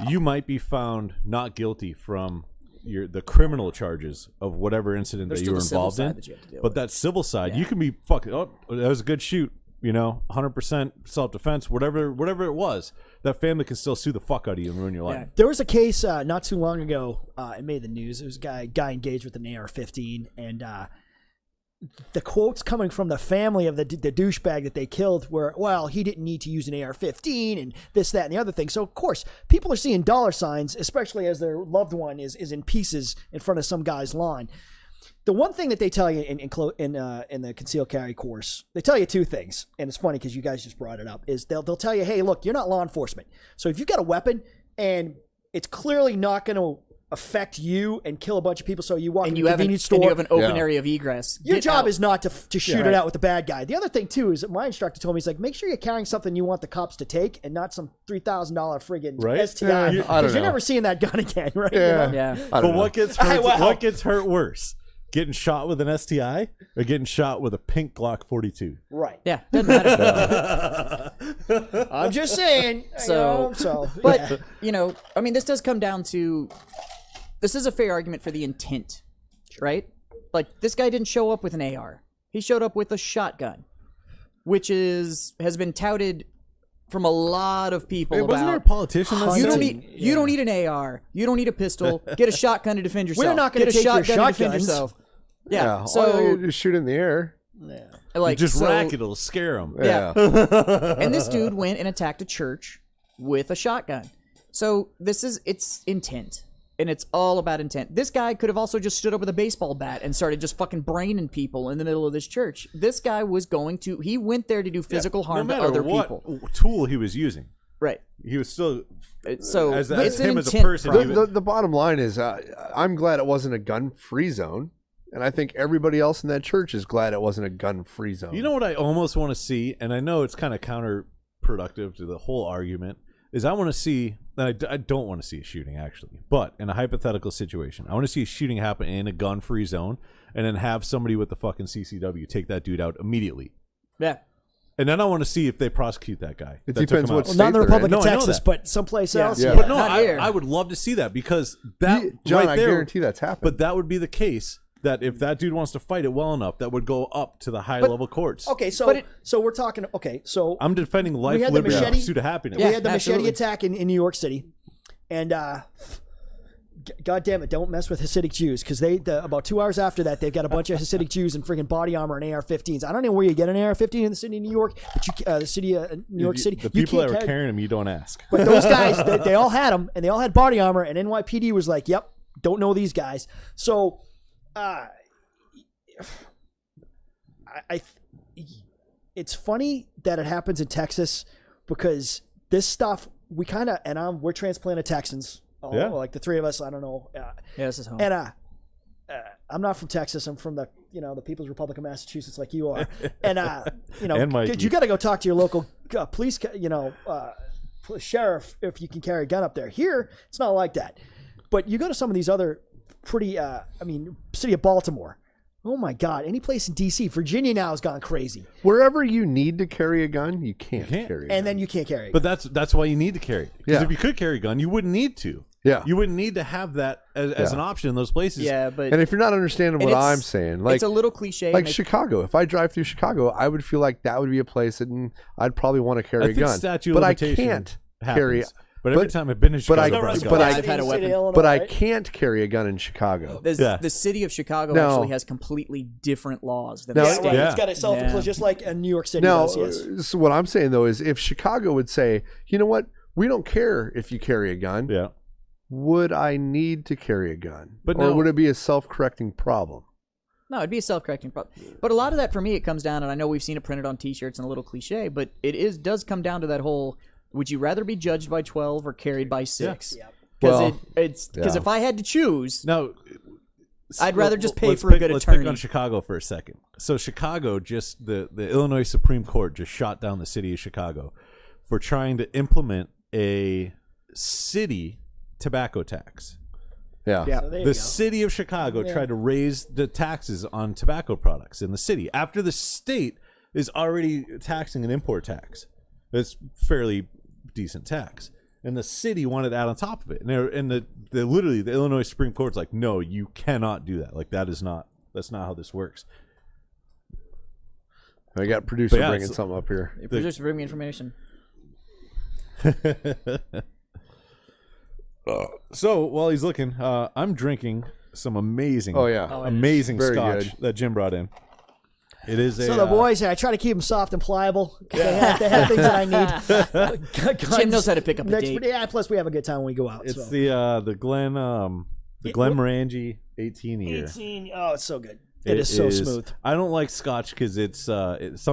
you might be found not guilty from the criminal charges of whatever incident There's that you were still the civil involved in, side that you have to deal but with. that civil side, you can be fucking. Oh, that was a good shoot. 100% self-defense, whatever it was. That family can still sue the fuck out of you and ruin your life. There was a case not too long ago. It made the news. It was a guy engaged with an AR-15, and the quotes coming from the family of the douchebag that they killed were, "Well, he didn't need to use an AR-15 and this, that, and the other thing." So of course, people are seeing dollar signs, especially as their loved one is in pieces in front of some guy's lawn. The one thing that they tell you in the concealed carry course, they tell you two things, and it's funny because you guys just brought it up. Is they'll tell you, "Hey, look, you're not law enforcement, so if you've got a weapon and it's clearly not going to affect you and kill a bunch of people, so you walk in a convenience store, and you have an open area of egress. your Get job out. is not to shoot it out with the bad guy." The other thing too is that my instructor told me, he's like, "Make sure you're carrying something you want the cops to take, and not some $3,000 friggin' Right? STI, I don't because you're know. never seeing that gun again, right?" Yeah. Yeah. I don't But know. what gets hurt? Wow. What gets hurt worse? Getting shot with an STI or getting shot with a pink Glock 42? Right. Yeah, doesn't matter. I'm just saying. But I mean, this does come down to this is a fair argument for the intent, right? Like this guy didn't show up with an AR; he showed up with a shotgun, which has been touted from a lot of people. Hey, about wasn't there a politician that you said- don't need an AR, you don't need a pistol. Get a shotgun to defend yourself. We're not gonna Get a take your shotgun to defend shotguns. yourself. Yeah. Yeah. So So you just shoot in the air. like Just so, rack it'll scare them. Yeah. And this dude went and attacked a church with a shotgun. So it's intent. And it's all about intent. This guy could have also just stood up with a baseball bat and started just fucking braining people in the middle of this church. This guy he went there to do physical harm no to matter other what people. tool he was using. Right. He was still So as it's him an as a intent person. problem. The bottom line is, I'm glad it wasn't a gun-free zone, and I think everybody else in that church is glad it wasn't a gun-free zone. You know what I almost want to see, and I know it's kind of counterproductive to the whole argument, is I want to see, and I don't want to see a shooting actually, but in a hypothetical situation, I want to see a shooting happen in a gun-free zone, and then have somebody with the fucking CCW take that dude out immediately. Yeah. And then I want to see if they prosecute that guy. It that took depends him what out. Well, not in the state they're Republic in. of No, I know Texas, that. but someplace else. Yeah. Yeah. But no, Not here. I would love to see that because that John, right I there, guarantee that's happened. But that would be the case that if that dude wants to fight it well enough, that would go up to the high level courts. Okay, so we're talking. Okay, so I'm defending life, We had the liberty, and machete- pursuit of happhappiness. we Yeah, had the absolutely. machete attack in New York City, and God damn it, don't mess with Hasidic Jews, because about 2 hours after that, they've got a bunch of Hasidic Jews in friggin' body armor and AR-15s. I don't know where you get an AR-15 in the city of New York, but the city of New York City. The people that were carrying them, you don't ask. But those guys, they all had them, and they all had body armor, and NYPD was like, yep, don't know these guys. So, it's funny that it happens in Texas, because this stuff, we're transplanted Texans. Like the three of us, I don't know. this is home. And I'm not from Texas. I'm from the People's Republic of Massachusetts, like you are. And you got to go talk to your local police, sheriff, if you can carry a gun up there. Here, it's not like that. But you go to some of these other pretty, city of Baltimore. Oh my God! Any place in D.C., Virginia now has gone crazy. Wherever you need to carry a gun, you can't carry a gun. And then you can't carry it. But that's why you need to carry it. Because if you could carry a gun, you wouldn't need to. Yeah. You wouldn't need to have that as an option in those places. Yeah, but and if you're not understanding what I'm saying, like it's a little cliche. Like Chicago. If I drive through Chicago, I would feel like that would be a place that I'd probably want to carry a gun. But I can't carry. But every time I've been to Chicago, I can't carry a gun in Chicago. The city of Chicago actually has completely different laws than the state. It's got a self-enclosed, just like New York City does. Yes. So what I'm saying though is, if Chicago would say, you know what, we don't care if you carry a gun. Yeah. Would I need to carry a gun? Or would it be a self-correcting problem? No, it'd be a self-correcting problem. But a lot of that for me, it comes down, and I know we've seen it printed on T-shirts and a little cliche, but it does come down to that whole. Would you rather be judged by 12 or carried by 6? Because if I had to choose, I'd rather just pay for a good attorney. Let's pick on Chicago for a second. So Chicago, just the Illinois Supreme Court just shot down the city of Chicago for trying to implement a city tobacco tax. Yeah. So the city of Chicago tried to raise the taxes on tobacco products in the city after the state is already taxing an import tax. It's fairly decent tax, and the city wanted to add on top of it, and the Illinois Supreme Court's like, no, you cannot do that. Like, that's not how this works. I got producer bringing something up here. Producer, bring me information. So while he's looking, I'm drinking some amazing, amazing Very scotch good. that Jim brought in. It is the boys, I try to keep them soft and pliable. They have things that I need. Jim knows how to pick up a date. Yeah, plus we have a good time when we go out. It's the Glen Morangi 18 year. 18. Oh, it's so good. It is so smooth. I don't like scotch because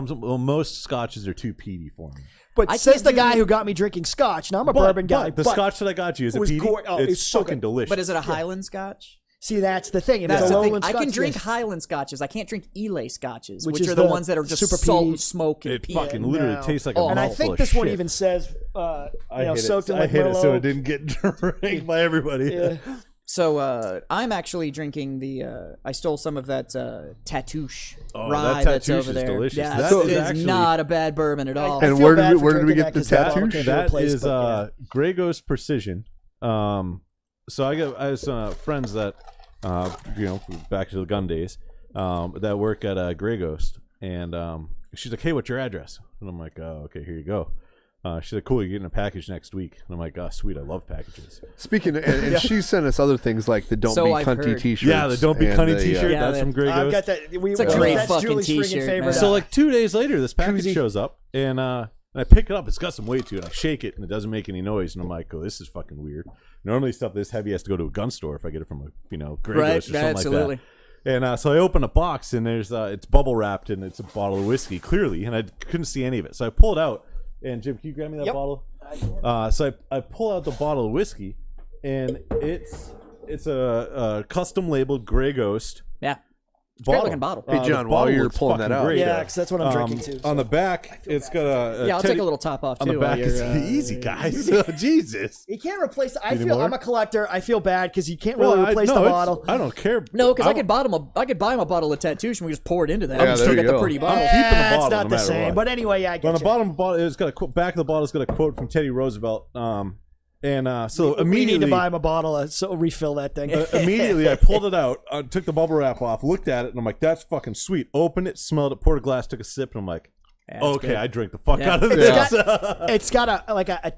most scotches are too peaty for me. But says the guy who got me drinking scotch. Now I'm a bourbon guy. The scotch that I got you, is it peaty? It's so fucking delicious. But is it a Highland scotch? See, that's the thing. That's the thing. I can drink Highland scotches. I can't drink Elay scotches, which are the ones that are just super salt and smoke. It fucking literally tastes like a and I think this one even says, soaked in like I hate Merlot. it so it didn't get drank by everybody. Yeah. So I'm actually drinking I stole some of that Tatouche that rye that's Tatouche over is there. delicious. Yeah, That it is is actually not a bad bourbon at all. And feel where bad did for we drinking get the that 'cause Tatouche? That place, is Grey Ghost Precision. So I have some friends that back to the gun days that work at Grey Ghost, and she's like, hey, what's your address? And I'm like, oh, okay, here you go. She's like, cool, you're getting a package next week. And I'm like, oh, sweet, I love packages. Speaking of, and she sent us other things like the Don't So Be I've Cunty heard. t-shirts. Yeah, the Don't Be Cunty t-shirt, Yeah, that's from Grey Ghost. I've got that. It's a great that's fucking Julie's t-shirt, friggin' man. favorite. So like 2 days later, this package shows up, and I pick it up. It's got some weight to it. I shake it, and it doesn't make any noise. And I'm like, oh, this is fucking weird. Normally stuff this heavy has to go to a gun store if I get it from a Grey Ghost or something absolutely. like that. And so I open a box, and there's it's bubble wrapped, and it's a bottle of whiskey, clearly, and I couldn't see any of it. So I pulled it out, and Jim, can you grab me that bottle? So I pull out the bottle of whiskey, and it's a custom labeled Grey Ghost. Yeah. It's a great looking bottle. Hey, John, while you're pulling that out. Yeah, because that's what I'm drinking too. On the back, it's got a I'll take a little top off too. on the back. while It's you're, easy, guys. Jesus. You can't replace. I Need feel more? I'm a collector. I feel bad because you can't really replace the bottle. I don't care. No, because I could buy him a bottle of Tatouche and we just pour it into that. Yeah, I'm still there you got the go. pretty bottle. keeping the It's bottle not no the matter same. what. But anyway, yeah, I get On the you. bottom of the bottle, it's got a back of the bottle. It's got a quote from Teddy Roosevelt. So we immediately need to buy him a bottle, so refill that thing. immediately I pulled it out, took the bubble wrap off, looked at it, and I'm like, that's fucking sweet. Opened it, smelled it, poured a glass, took a sip, and I'm like, okay, good. I drink the fuck Yeah. out of this. It's got a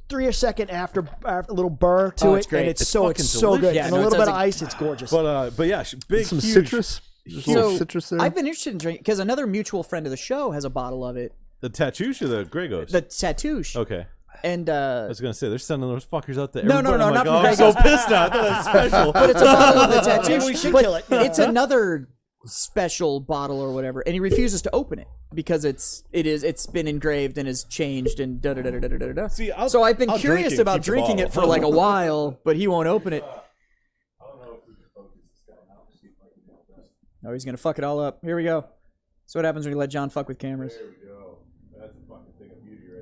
3 second after a little burr to it's it, great. and it's It's so delicious. good. Yeah, and no, a it little does bit of a- ice, it's gorgeous. But yeah, big Some huge, citrus. There's a little citrus there. I've been interested in drinking because another mutual friend of the show has a bottle of it. The Tatoosh or the Gregos? The Tatoosh. Okay. And I was gonna say they're sending those fuckers out there. No, Everybody- I'm not like, from I'm so Gregos. pissed now. I thought that's special. but it's a bottle of the Tatoosh. Maybe we should but kill it. It's another special bottle or whatever, and he refuses to open it because it's been engraved and is changed and da da da da da da da. See, So I've been I'll curious drink it, about keep the drinking it bottle. for like a while, but he won't open it. Oh, he's gonna fuck it all up. Here we go. So what happens when you let John fuck with cameras?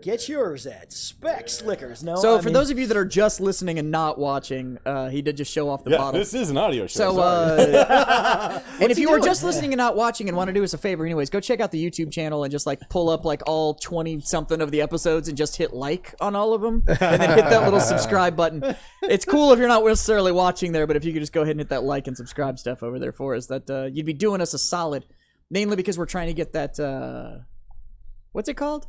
Get yours at Specs Liquors. No, So I for mean, those of you that are just listening and not watching, he did just show off the Yeah, bottle. this is an audio show. So, sorry. and if you were just listening and not watching and want to do us a favor anyways, go check out the YouTube channel and just like pull up like all 20-something of the episodes and just hit like on all of them and then hit that little subscribe button. It's cool if you're not necessarily watching there, but if you could just go ahead and hit that like and subscribe stuff over there for us, that you'd be doing us a solid, mainly because we're trying to get that, what's it called?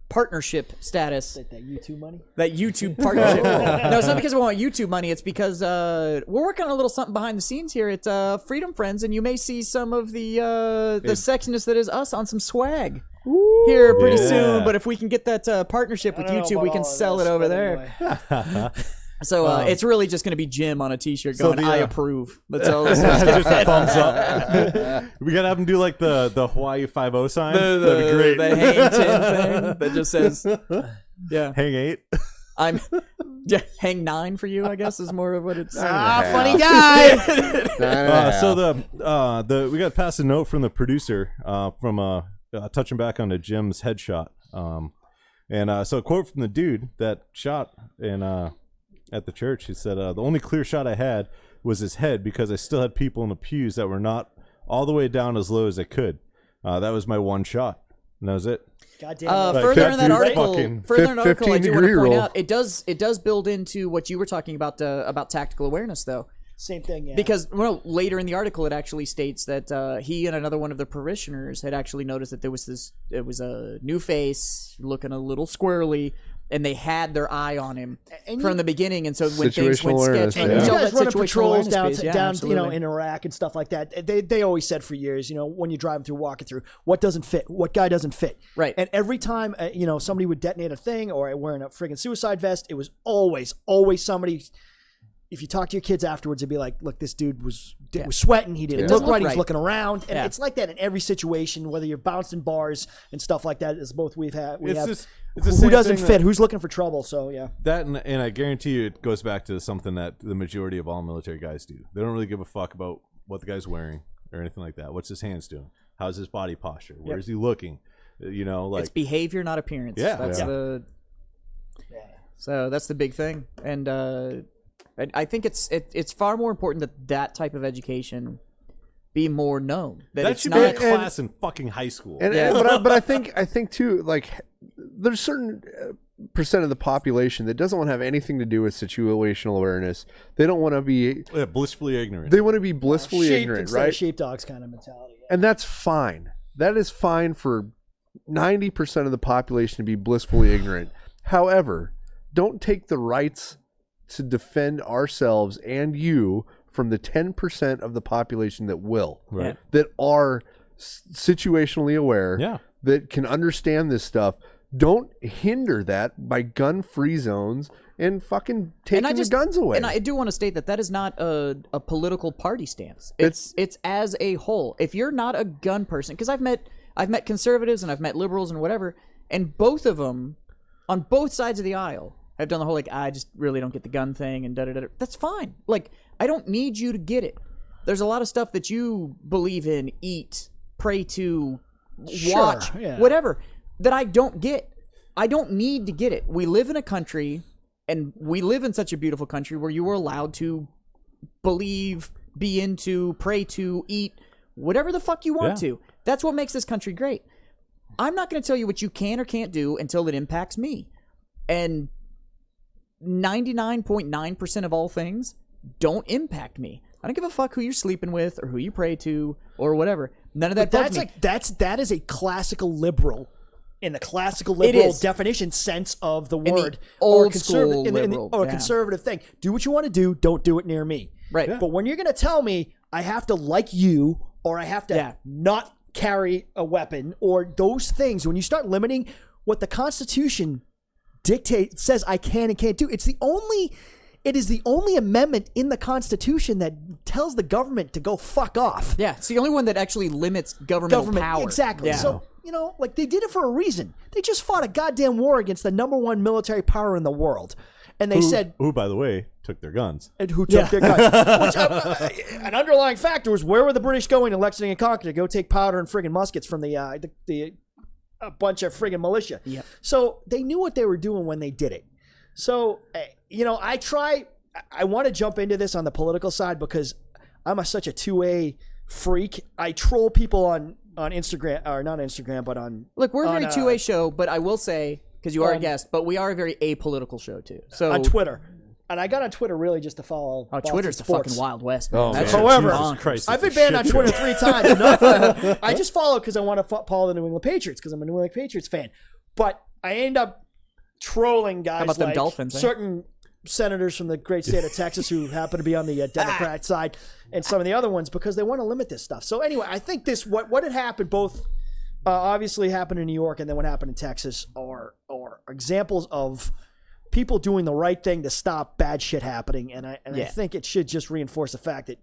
Partnership status. that YouTube money. That YouTube partnership. No, it's not because we want YouTube money. It's because we're working on a little something behind the scenes here at Freedom Friends, and you may see some of the sexiness that is us on some swag here pretty soon. But if we can get that partnership with YouTube, we can sell it over there. So it's really just going to be Jim on a T-shirt going, "I approve." That's all. This is. just a thumbs up. We gotta have him do like the Hawaii 5-0 sign. That'd be great. The hang 10 thing that just says, "Yeah, Hang 8. I'm hang 9 for you." I guess is more of what it's. Funny guy. So we got to pass a note from the producer from touching back onto Jim's headshot. So a quote from the dude that shot at the church. He said, "The only clear shot I had was his head because I still had people in the pews that were not all the way down as low as they could. That was my one shot, and that was it." God damn it. Further in that dude, article, fucking I do want to 15-degree point rule. out it does build into what you were talking about tactical awareness, though, Same thing, yeah. because later in the article it actually states that he and another one of the parishioners had actually noticed that it was a new face looking a little squirrely, and they had their eye on him from the beginning, and so when things went Situational awareness, sketchy, yeah. you so guys that running situational patrols awareness piece, down absolutely. in Iraq and stuff like that. They always said for years, when you're driving through, walking through, what doesn't fit, what guy doesn't fit, Right. And every time somebody would detonate a thing or wearing a friggin' suicide vest, it was always somebody. If you talk to your kids afterwards, it'd be like, "Look, this dude was sweating. He didn't look doesn't right. look He was right." looking around." And Yeah. it's like that in every situation, whether you're bouncing bars and stuff like that. As both we have, It's the who same doesn't thing fit, who's looking for trouble. So yeah. That and I guarantee you it goes back to something that the majority of all military guys do. They don't really give a fuck about what the guy's wearing or anything like that. What's his hands doing? How's his body posture? Where is he looking? It's behavior, not appearance. Yeah. That's Yeah. So that's the big thing, and I think it's far more important that type of education be more known. that it's should not be a class in fucking high school. And, but I think too, like there's certain percent of the population that doesn't want to have anything to do with situational awareness. They don't want to be. Blissfully ignorant. They want to be blissfully Sheep ignorant, instead of right? sheepdogs kind of mentality. Yeah. And that's fine. That is fine for 90% of the population to be blissfully ignorant. However, don't take the rights to defend ourselves and you from the 10% of the population that will, Right. that are situationally aware, Yeah. that can understand this stuff. Don't hinder that by gun-free zones and fucking taking the guns away. And I do want to state that is not a political party stance. It's as a whole. If you're not a gun person, because I've met conservatives and I've met liberals and whatever, and both of them, on both sides of the aisle, have done the whole I just really don't get the gun thing and da-da-da-da. That's fine. I don't need you to get it. There's a lot of stuff that you believe in, eat, pray to, watch, whatever, that I don't get. I don't need to get it. We live in a country, and we live in such a beautiful country where you are allowed to believe, be into, pray to, eat, whatever the fuck you want to. That's what makes this country great. I'm not going to tell you what you can or can't do until it impacts me. And 99.9% of all things don't impact me. I don't give a fuck who you're sleeping with or who you pray to or whatever. None of that bugs me. That is a classical liberal in the classical It liberal is. definition sense of the the word, old school liberal, or yeah. conservative thing. Do what you want to do. Don't do it near me. Right. Yeah. But when you're going to tell me I have to like you, or I have to not carry a weapon, or those things, when you start limiting what the Constitution says I can and can't do, it is the only amendment in the Constitution that tells the government to go fuck off. Yeah, it's the only one that actually limits government power. Exactly. Yeah. So, like they did it for a reason. They just fought a goddamn war against the number one military power in the world. And they said... Who, by the way, took their guns. And who took their guns. Which, an underlying factor was, where were the British going to Lexington and Concord to go take powder and friggin' muskets from a bunch of friggin' militia? Yep. So they knew what they were doing when they did it. So, I want to jump into this on the political side because I'm such a 2A freak. I troll people on Instagram, or not Instagram, but on... Look, we're a very 2A show, but I will say, because you are a guest, but we are a very apolitical show, too. So on Twitter. And I got on Twitter really just to follow Boston Twitter's the sports. fucking Wild West, man. Oh, That's man. However, Jesus Christ, I've been it's a banned on shit Twitter show. 3 times. I just follow because I want to follow the New England Patriots because I'm a New England Patriots fan. But I end up trolling guys about them like Dolphins, eh? certain senators from the great state of Texas who happen to be on the Democrat side, and some of the other ones because they want to limit this stuff. So anyway, I think what had happened both obviously happened in New York and then what happened in Texas are examples of people doing the right thing to stop bad shit happening. And I think it should just reinforce the fact that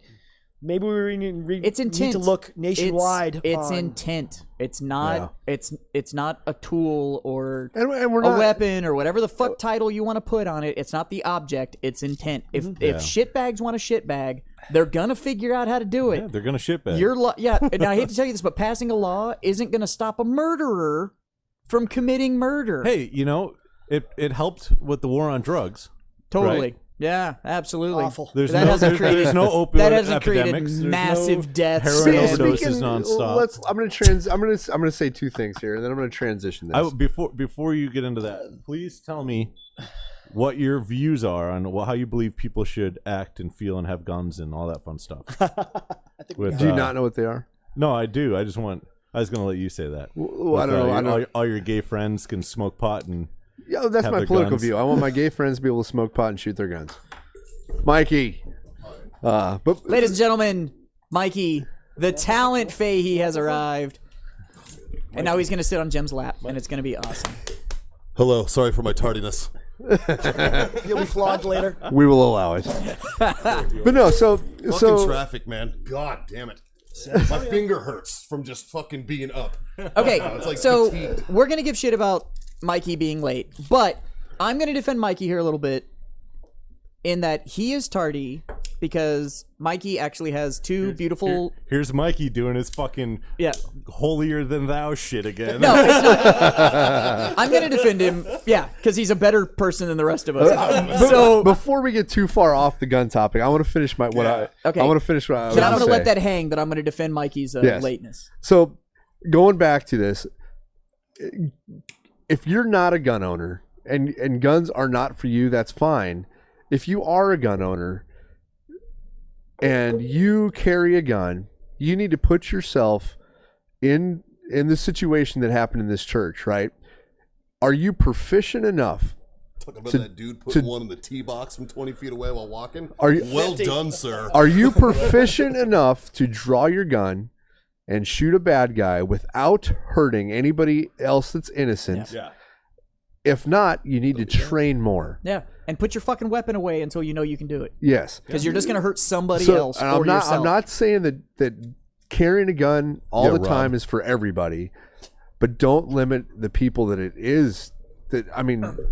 maybe we it's intent. need to look nationwide. It's intent. It's not. It's not a tool or And we're a not, weapon or whatever the fuck title you want to put on it. It's not the object. It's intent. If shitbags want a shitbag, they're gonna figure out how to do it. Yeah, they're gonna shitbag. And I hate to tell you this, but passing a law isn't gonna stop a murderer from committing murder. Hey, it helped with the war on drugs. Totally. Right? Yeah, absolutely. Awful. There's That hasn't created- there's no opioid that hasn't created epidemics. There's massive no deaths. heroin and- overdoses nonstop. I'm gonna say 2 things here, and then I'm gonna transition this. Before you get into that, please tell me what your views are on how you believe people should act and feel and have guns and all that fun stuff. Do you not know what they are? No, I do. I was going to let you say that. Well, I don't know. All your gay friends can smoke pot and Yeah, that's have my their political guns. view. I want my gay friends to be able to smoke pot and shoot their guns. Mikey. But Ladies and gentlemen, Mikey, the talent Fahey has arrived. And now he's going to sit on Jim's lap, and it's going to be awesome. Hello, sorry for my tardiness. You'll be flogged later. we will allow it. But no, Fucking traffic, man. God damn it. My finger hurts from just fucking being up. Okay, It's like so fatigued. we're going to give shit about Mikey being late, but I'm going to defend Mikey here a little bit in that he is tardy because Mikey actually has 2 beautiful... Here's Mikey doing his fucking holier than thou shit again. No, it's not. I'm going to defend him, because he's a better person than the rest of us. So before we get too far off the gun topic, I want to finish I want to finish what I was I'm going to say. let that hang, that I'm going to defend Mikey's lateness. So going back to this, if you're not a gun owner and guns are not for you, that's fine. If you are a gun owner and you carry a gun, you need to put yourself in the situation that happened in this church, right? Are you proficient enough? Talking about that dude putting one in the tee box from 20 feet away while walking. Well done, sir. Are you proficient enough to draw your gun and shoot a bad guy without hurting anybody else that's innocent? Yeah. If not, you need to train more. Yeah, and put your fucking weapon away until you know you can do it. Yes. Because you're just going to hurt somebody So, else and or yourself. I'm not saying that carrying a gun all the time is for everybody, but don't limit the people that it is.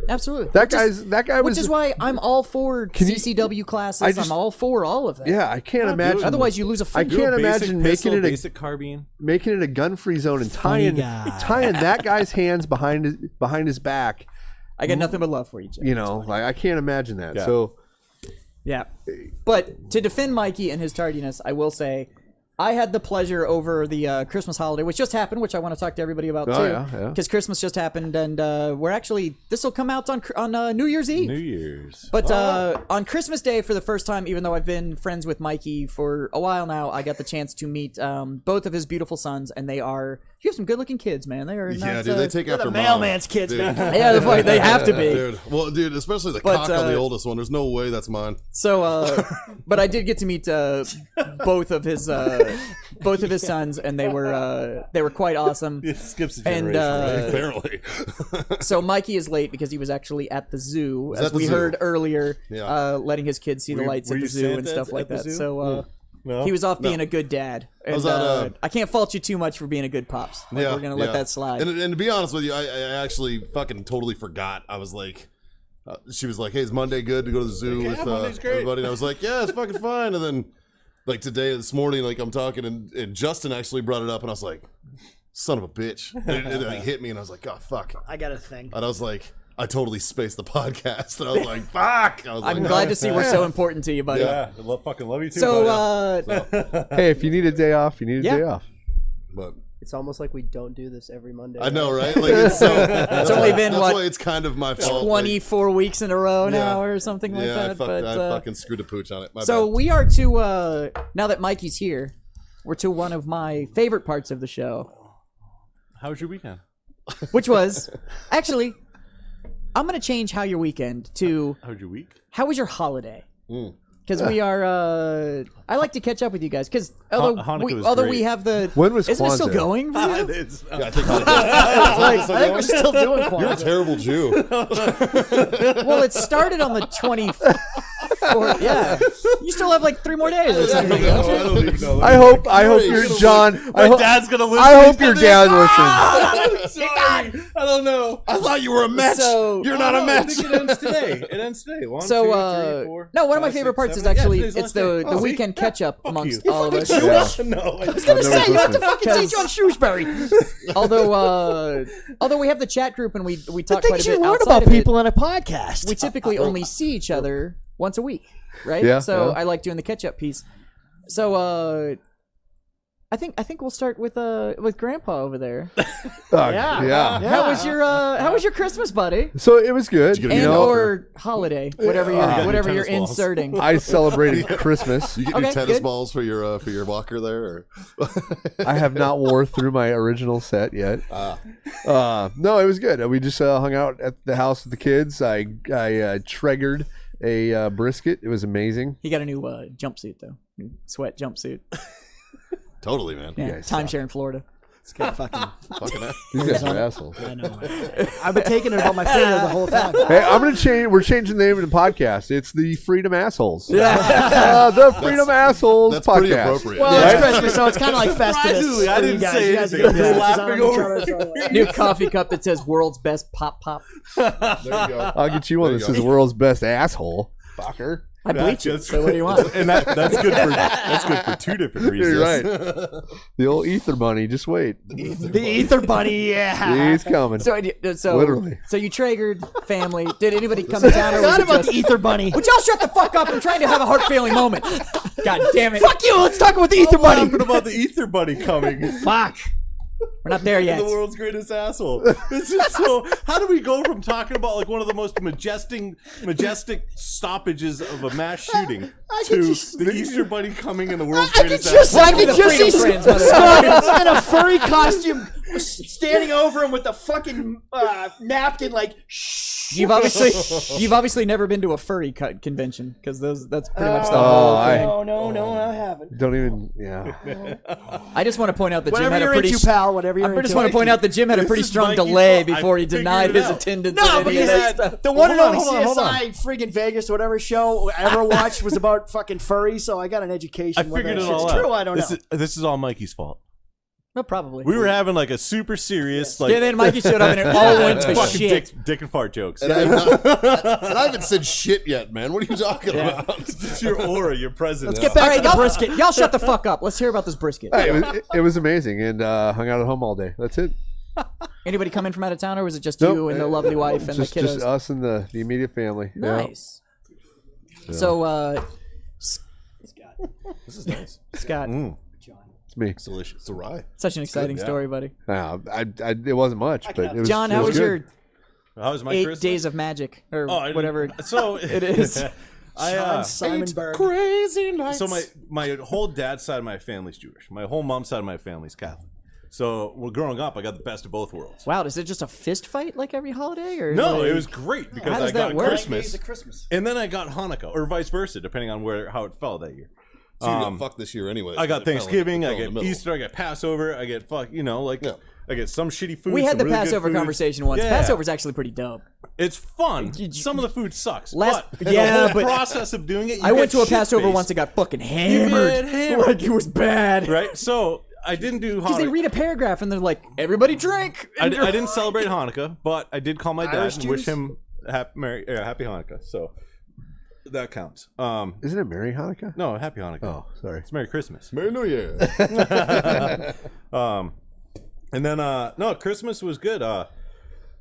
Absolutely. That guy was. Which is why I'm all for CCW classes. I'm all for all of that. Yeah, I can't imagine. Otherwise, you lose a I finger. can't imagine making it basic carbine. making it a gun-free zone and tying that guy's hands behind his back. I got nothing but love for you, Jim. I can't imagine that. Yeah. So Yeah. But to defend Mikey and his tardiness, I will say I had the pleasure over the Christmas holiday, which just happened, which I want to talk to everybody about too. yeah. Because Christmas just happened, and we're actually this will come out on New Year's Eve. New Year's. But on Christmas Day, for the first time, even though I've been friends with Mikey for a while now, I got the chance to meet both of his beautiful sons, and you have some good-looking kids, man. They are Yeah, dude, they take after The mom. mailman's kids, Dude. man. yeah, they have to be. Dude, well, dude, especially the But, cock on the oldest one. There's no way that's mine. So, but I did get to meet both of his sons, and they were quite awesome. It skips a And generation. Apparently. so Mikey is late because he was actually at the zoo, as at the we zoo? heard earlier, Yeah. letting his kids see the lights were at the you zoo and Santa stuff like at the that. zoo? So No? he was off being a good dad. And, was at, I can't fault you too much for being a good pops. Like, we're gonna let that slide. And to be honest with you, I actually fucking totally forgot. I was like, she was like, "Hey, is Monday good to go to the zoo with Monday's great." everybody?" And I was like, "Yeah, it's fucking fine." And then, like this morning, like I'm talking, and Justin actually brought it up, and I was like, "Son of a bitch!" And it like hit me, and I was like, "Oh fuck!" I got a thing. And I was like, I totally spaced the podcast, and I was like, "Fuck!" I was I'm like, glad to see we're so important to you, buddy. Yeah, I fucking love you too. So, buddy. Hey, if you need a day off, you need a Yeah. day off. But It's almost like we don't do this every Monday. I know, right? Like it's so. It's only been, that's what, why it's kind of my fault. 24 weeks in a row now, Yeah. or something like Yeah, that. But I fucking screwed a pooch on it. My so bad. we are to now that Mikey's here, we're to one of my favorite parts of the show, How was your weekend? which was actually. I'm going to change how your weekend to How was your week? how was your holiday? Because we are, I like to catch up with you guys. Because although, Hanukkah was we great. have the, When was isn't it still Kwanzaa? going? For you? Yeah, I think I think we're still doing you're a Kwanzaa. terrible Jew. Well, it started on the 24th. Yeah, you still have like 3 more days or something. Don't you? don't even know. I hope you're John. I hope, Dad's gonna listen. I hope your dad listens. Sorry. I don't know. I thought you were a Mets. So- You're not a I Mets. think it ends today. It ends today. 1, So, 2, 3, 4, no, one of my 5, favorite 6, parts is 7. actually Yeah, today's it's the last day. weekend catch up amongst you. all of us. Yeah. No, I was gonna I've say never you have to listened. fucking say John Shrewsbury. Although we have the chat group and we talk quite a Things you bit learn outside about of it, people on a podcast. we typically only see each other once a week, right? Yeah, So yeah. I like doing the catch up piece. So I think we'll start with Grandpa over there. Yeah. How was your Christmas, buddy? So it was good. You And know, or holiday, whatever you're tennis balls. inserting. I celebrated Christmas. You get Okay, your tennis good. balls for your walker there? Or? I have not wore through my original set yet. No, it was good. We just hung out at the house with the kids. I triggered a brisket. It was amazing. He got a new jumpsuit though, sweat jumpsuit. Totally, man. Yeah, guys suck. timeshare in Florida. It's kind of fucking. Fucking hell. These guys are assholes. I know. I've been taking it about my finger the whole time. Hey, I'm gonna change. We're changing the name of the podcast. It's the Freedom Assholes. Yeah. The Freedom Assholes That's podcast. pretty appropriate. Well, Right? it's Christmas, so it's kind of like Festivus. Surprisingly, I for you didn't guys. say You guys anything. are I'm gonna just be laughing on over each other. New coffee cup that says "World's Best Pop Pop." There you go. I'll get you one There that you says go. "World's Best Asshole." Fucker. I bleach it. That's- So what do you want? And that's good for 2 different reasons. You're right. The old ether bunny. Just wait. The Ether Bunny, yeah. He's coming. So Literally. So you triggered family. Did anybody come to town or was Forgot it about just? the Ether Bunny. Would y'all shut the fuck up? I'm trying to have a heart failing moment. God damn it! Fuck you. Let's talk about the Ether What Bunny. happened about the Ether Bunny coming? Fuck. We're not there yet. The world's greatest asshole. This is so. How do we go from talking about like one of the most majestic stoppages of a mass shooting to the Easter Bunny coming and the world's I could greatest just, asshole? I could the just see Freedom Friends, Scott in a furry costume standing over him with the fucking napkin, like, shh. You've obviously never been to a furry cut convention because that's pretty much the Oh, whole I- thing. No, I haven't. Don't even. Yeah. I just want to point out that Jim Whatever had a you're pretty. into, pal. Whatever you're I into. just want to point out that Jim had a This pretty is strong Mikey's delay fault. I before he denied figured it his out. attendance No, at any of that because stuff. the one and only Hold on. CSI friggin' Vegas or whatever show I ever watched was about fucking furry, so I got an education. I whether figured that it all shit's out. true, I don't know. This is all Mikey's fault. No, probably. We were having like a super serious like Yeah, then Mikey showed up and it all went to fucking shit. dick and fart jokes. And I haven't said shit yet, man. What are you talking about? It's your aura, your presence. Let's get back to the brisket. Y'all shut the fuck up. Let's hear about this brisket. Hey, it was amazing, and hung out at home all day. That's it. Anybody come in from out of town, or was it just Nope. you and the lovely wife and Just the kiddos? us and the immediate family. Yeah. Nice. So, This is nice. Scott, It's me. It's delicious. It's a rye. Such an exciting story, buddy. No, it wasn't much, but it was. John, it how was was good. your How was my 8 Christmas? days of magic or Oh, whatever So it is? John Simon Berg. Crazy nights. So my whole dad's side of my family's Jewish. My whole mom's side of my family's Catholic. So when growing up, I got the best of both worlds. Wow, is it just a fist fight like every holiday? Or No, like, it was great because How I does that got work? Christmas, Christmas. and then I got Hanukkah, or vice versa, depending on how it fell that year. So you got fucked this year anyway. I got Thanksgiving, I in the get middle. Easter, I get Passover, I get I get some shitty food. We had some the really good Passover food. conversation once. Yeah. Passover's actually pretty dope. It's fun. Some of the food sucks. Last- but yeah, the whole but process of doing it. I went to a Passover once and got fucking hammered. Like it was bad. Right? So I didn't do Because they Hanukkah. read a paragraph and they're like, everybody drink. I didn't celebrate Hanukkah, but I did call my dad Irish and wish Jews? him happy Hanukkah. So that counts. Isn't it Merry Hanukkah? No, happy Hanukkah. Oh, sorry. It's Merry Christmas. Merry New Year. And then no, Christmas was good.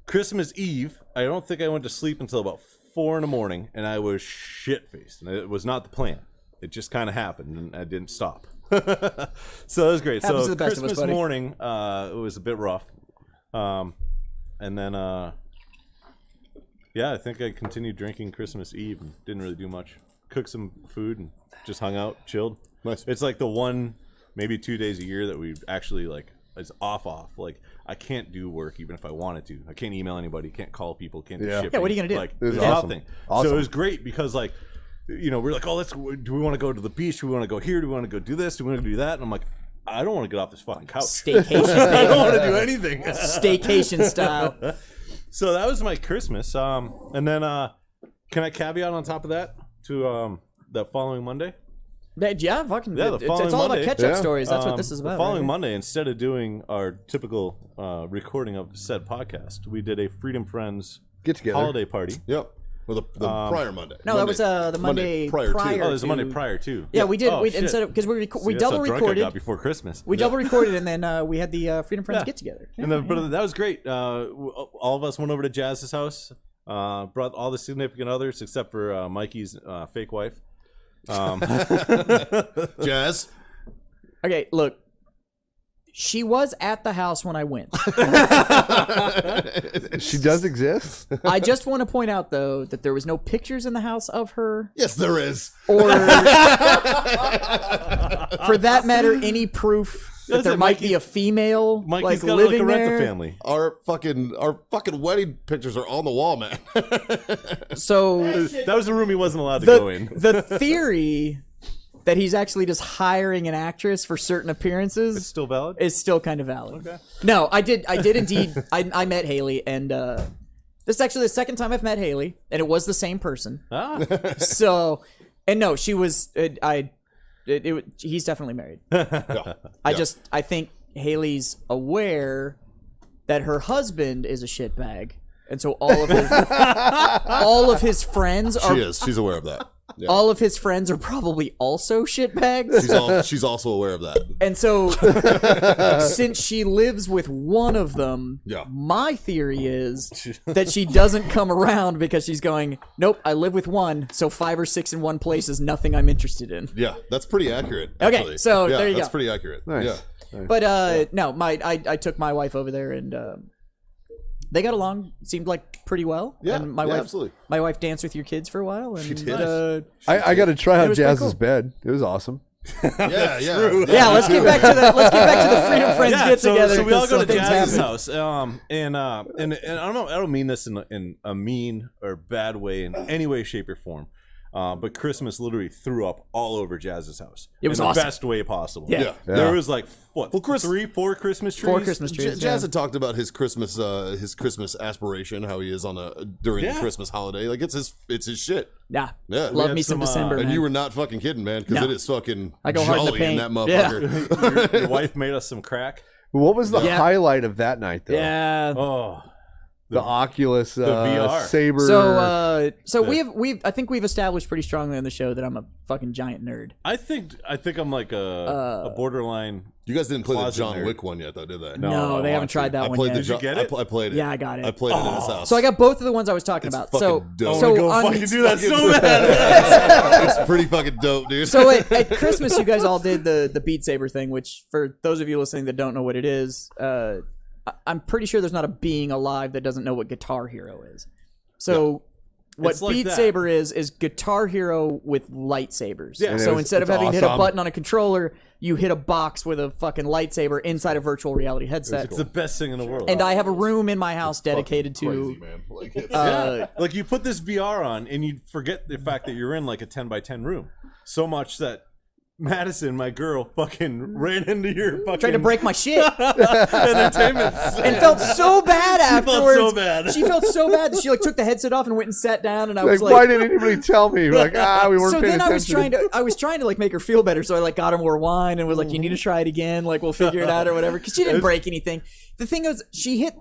Christmas Eve, I don't think I went to sleep until about 4 a.m, and I was shit faced. And it was not the plan. It just kind of happened, and I didn't stop. So that was great. Happens to So the best of us, Christmas buddy. morning, it was a bit rough. And then yeah, I think I continued drinking Christmas Eve and didn't really do much. Cooked some food and just hung out, chilled. Nice. It's like the one, maybe 2 days a year that we actually like is off. Like I can't do work even if I wanted to. I can't email anybody, can't call people, can't do Yeah. shipping. Yeah, what are you gonna do? Like It was there's awesome. nothing. Awesome. So it was great because like, you know, we're like, oh, do we want to go to the beach? Do we want to go here? Do we want to go do this? Do we want to do that? And I'm like, I don't want to get off this fucking couch. Staycation, I baby. don't want to do anything. Staycation style. So that was my Christmas. And then can I caveat on top of that to that following Monday? Yeah, fucking. Yeah, the it's following all Monday. about catch-up Yeah. stories. That's what this is about. The following right? Monday, instead of doing our typical recording of said podcast, we did a Freedom Friends Get together. holiday party. Yep. Well, the prior Monday. No, that was the Monday prior prior. to. Oh, there's a Monday to- prior too. Yeah, we did. Oh, we shit. instead of because we See, we that's how double drunk I got recorded. before Christmas. We double recorded and then we had the Freedom Friends Yeah. get together. And then, but that was great. All of us went over to Jazz's house. Brought all the significant others except for Mikey's fake wife. Jazz. Okay, look. She was at the house when I went. She does exist. I just want to point out though that there was no pictures in the house of her, Yes, there is. or for that matter, any proof that there might be a female Mikey's like got living like a there. rent family. Our fucking wedding pictures are on the wall, man. So That was the room he wasn't allowed to go in. the theory that he's actually just hiring an actress for certain appearances It's still valid. is still kind of valid. Okay. No, I did indeed. I met Haley, and this is actually the second time I've met Haley, and it was the same person. So, and no, she was. He's definitely married. I think Haley's aware that her husband is a shitbag, and so all of his friends are. She is. She's aware of that. Yeah. All of his friends are probably also shitbags. She's also aware of that. And so, since she lives with one of them, Yeah. my theory is that she doesn't come around because she's going, nope, I live with one, so 5 or 6 in one place is nothing I'm interested in. Yeah, that's pretty accurate. Okay, Actually. so yeah, there you that's go. pretty accurate. Nice. Yeah. But no, I took my wife over there and they got along, seemed like pretty well. Yeah, and my yeah, wife, absolutely. My wife danced with your kids for a while. And, She did. I got to try out was pretty Jazz's cool. bed. It was awesome. Yeah. Yeah, let's get back to the Freedom Friends get together. So we all go to things Jazz's happen. house, and I don't mean this in a mean or bad way in any way, shape, or form. But Christmas literally threw up all over Jazz's house. It was in awesome. the best way possible. Yeah. There was like what? Well, Chris- 4 Christmas trees. 4 Christmas trees. Jazz had talked about his Christmas aspiration, how he is on during the Christmas holiday. Like it's his shit. Yeah. Yeah. Love had me some some, December. And man. you were not fucking kidding, man, because No. it is fucking I go hard in the jolly in paint. that motherfucker. Your wife made us some crack. What was the Yeah. highlight of that night, though? Yeah. Oh, The Oculus, VR. Saber. I think we've established pretty strongly on the show that I'm a fucking giant nerd. I think I'm like a borderline. You guys didn't play the Closet John nerd. Wick one yet, though, did they? No, they haven't tried that one yet. Did you get it? I played it. Yeah, I got it. I played it in his house. So I got both of the ones I was talking about. So, fucking dope. so Go on, fucking do that so bad. It's pretty fucking dope, dude. so at Christmas, you guys all did the Beat Saber thing, which for those of you listening that don't know what it is, I'm pretty sure there's not a being alive that doesn't know what Guitar Hero is. So what It's like Beat that. Saber is Guitar Hero with lightsabers. Yeah. So instead of having to hit a awesome. button on a controller, you hit a box with a fucking lightsaber inside a virtual reality headset. It's the best thing in the world. And I have a room in my house dedicated to Crazy, man. Like, it's, Like you put this VR on and you forget the fact that you're in like a 10x10 room. So much that Madison, my girl, fucking ran into your fucking tried to break my shit. entertainment And felt so bad felt afterwards. so bad. She felt so bad that she like took the headset off and went and sat down. And I like, was like, why didn't anybody tell me? Like, we weren't so paying then attention. I was trying to like make her feel better. So I like got her more wine and was like, you need to try it again. Like we'll figure it out or whatever. Because she didn't break anything. The thing is,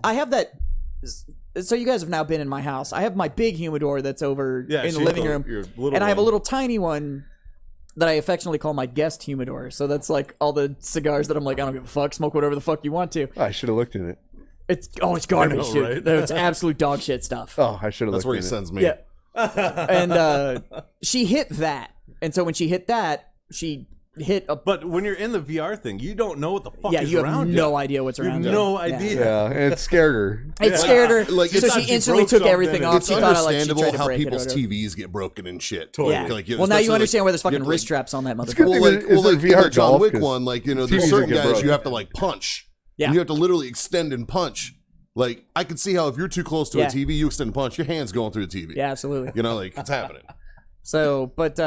I have that. So you guys have now been in my house. I have my big humidor that's over in the she's living your room, little and I have a one. little tiny one that I affectionately call my guest humidor. So that's like all the cigars that I'm like, I don't give a fuck, smoke whatever the fuck you want to. I should have looked in it. It's garbage, know, dude. right? It's absolute dog shit stuff. Oh, I should have that's looked where in he it. sends me. Yeah. And she hit that. And so when she hit that, she hit a. But when you're in the VR thing, you don't know what the fuck Yeah, is you have around no idea what's You have around you. no idea. Yeah, and it scared her. It scared her. Like, so it's she not she instantly broke took something everything and off. It's She thought I like she understandable tried to how break it or people's whatever. TVs get broken and shit. Yeah. Like, you know, Well, now you especially, understand why there's you fucking have to, wrist straps on that good motherfucker. thing Well, that like, it well, isn't like in the VR John golf, Wick 'cause one, like, you know, TVs there's certain get guys broken. you have to like punch. Yeah. And you have to literally extend and punch. Like, I can see how if you're too close to Yeah. a TV, you extend and punch, your hand's going through the TV. Yeah, absolutely. You know, like, it's happening. So, but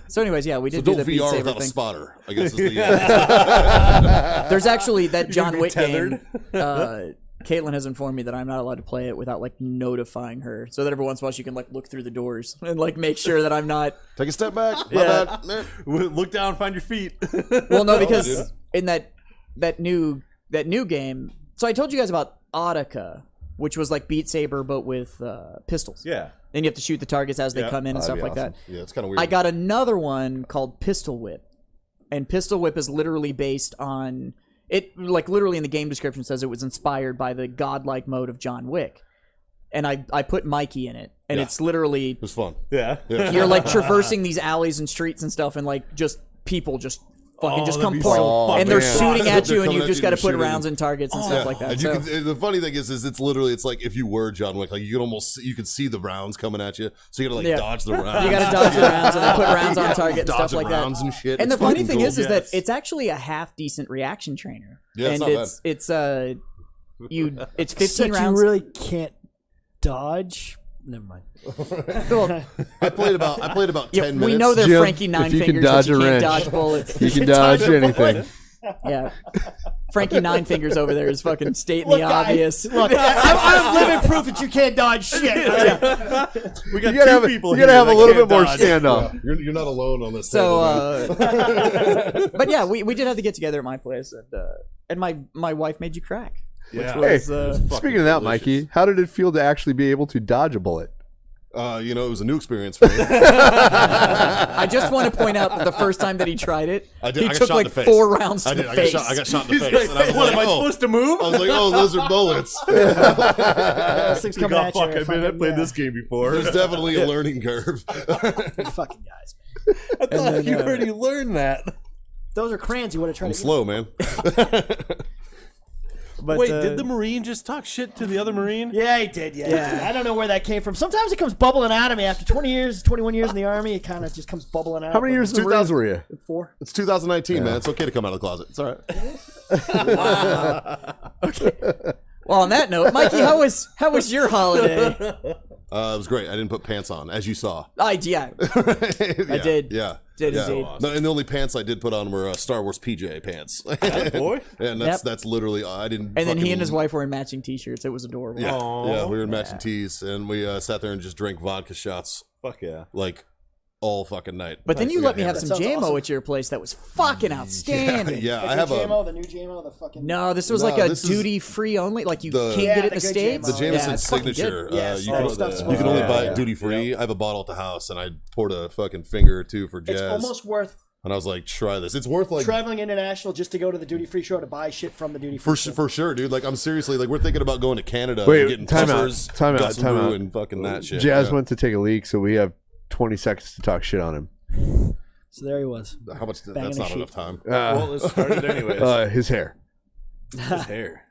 so anyways, yeah, we So did do don't the Beat VR Saber without a thing. spotter, I guess is the There's actually that John be Wick tethered. game. Caitlin has informed me that I'm not allowed to play it without like notifying her, so that every once in a while she can like look through the doors and like make sure that I'm not. Take a step back. My Yeah. bad. Man. Look down, find your feet. Well, no, dude. because in that new game. So I told you guys about Audica, which was like Beat Saber but with pistols. Yeah. And you have to shoot the targets as they Yeah. come in and That'd stuff be like awesome. that. Yeah, it's kind of weird. I got another one called Pistol Whip, and Pistol Whip is literally based on it. Like literally in the game description says it was inspired by the godlike mode of John Wick, and I put Mikey in it, and Yeah. it's literally It was fun. Yeah. you're like traversing these alleys and streets and stuff, and like just people just fucking just that'd come be pouring, so and they're man. shooting at They're you, and coming you at just you got to and put shooting. rounds in targets and stuff like that. And So, you can, the funny thing is it's literally it's like if you were John Wick, like you can almost you can see the rounds coming at you, so you gotta like Yeah. dodge the rounds. you got to dodge the rounds, and they put rounds on target and stuff Dodging like that. rounds and shit. And the It's funny fucking thing cool. is that Yes. it's actually a half decent reaction trainer. Yeah, it's and not it's 15 Except rounds. you really can't dodge. Never mind. Well, I played about 10 minutes. we know they're Jim, Frankie Nine if you can Fingers, but dodge you a can't wrench. dodge bullets. You can dodge anything. Yeah, Frankie Nine Fingers over there is fucking stating the obvious. Look, I'm living proof that you can't dodge shit. We got You gotta two have, people you here gotta have a that little can't bit more dodge. standoff. You're not alone on this. So, table, man. but yeah, we did have to get together at my place, and my wife made you crack. Yeah. Hey, Was, speaking of that, Mikey, how did it feel to actually be able to dodge a bullet? You know, it was a new experience for me. I just want to point out that the first time that he tried it, I did- he I got took shot in like the face. 4 rounds to I the did. face. I got shot in the face. And I was What like, am I oh. supposed to move? I was like, oh, those are bullets. Those things You coming got at you. fuck. I've fucking, played this game before. There's definitely a learning curve. fucking guys. I thought you already learned that. Those are crayons. You want to try I'm to slow, man. But, Wait, did the Marine just talk shit to the other Marine? Yeah, he did. Yeah. I don't know where that came from. Sometimes it comes bubbling out of me after 20 years, 21 years in the army. It kind of just comes bubbling out. How many years in the Marines were you? 4. It's 2019, man. It's okay to come out of the closet. It's all right. Well, on that note, Mikey, how was your holiday? It was great. I didn't put pants on, as you saw. I did. Yeah, I did. Yeah. Did yeah. indeed. No, and the only pants I did put on were Star Wars PJ pants. Boy. And that's literally I didn't. And then he fucking- and his wife were in matching T-shirts. It was adorable. Yeah, we were in matching tees, and we sat there and just drank vodka shots Fuck yeah. like all fucking night. But then you We let got me have hammered. some That sounds JMO awesome. at your place that was fucking outstanding. Yeah, Like I have the new JMO, the fucking. No, this was No, like a this is duty free only. Like you the- can't Yeah, get it in the the good States. the JMO. Jameson it's fucking good. signature. Yes, You that can, stuff's you can supposed only to buy be- it duty free. I have a bottle at the house, and I poured a fucking finger or two for Jazz. It's almost worth and I was like, try this. It's worth like traveling international just to go to the duty free store to buy shit from the duty free. for sure, dude. Like I'm seriously like we're thinking about going to Canada Wait, and getting time out, puffers, time out, Gus and time Brew, out. and fucking that shit. Jazz Yeah. went to take a leak, so we have 20 seconds to talk shit on him. So there he was. How much? Banging That's a not sheet. enough time. Well, let's start it anyways. His hair. His hair.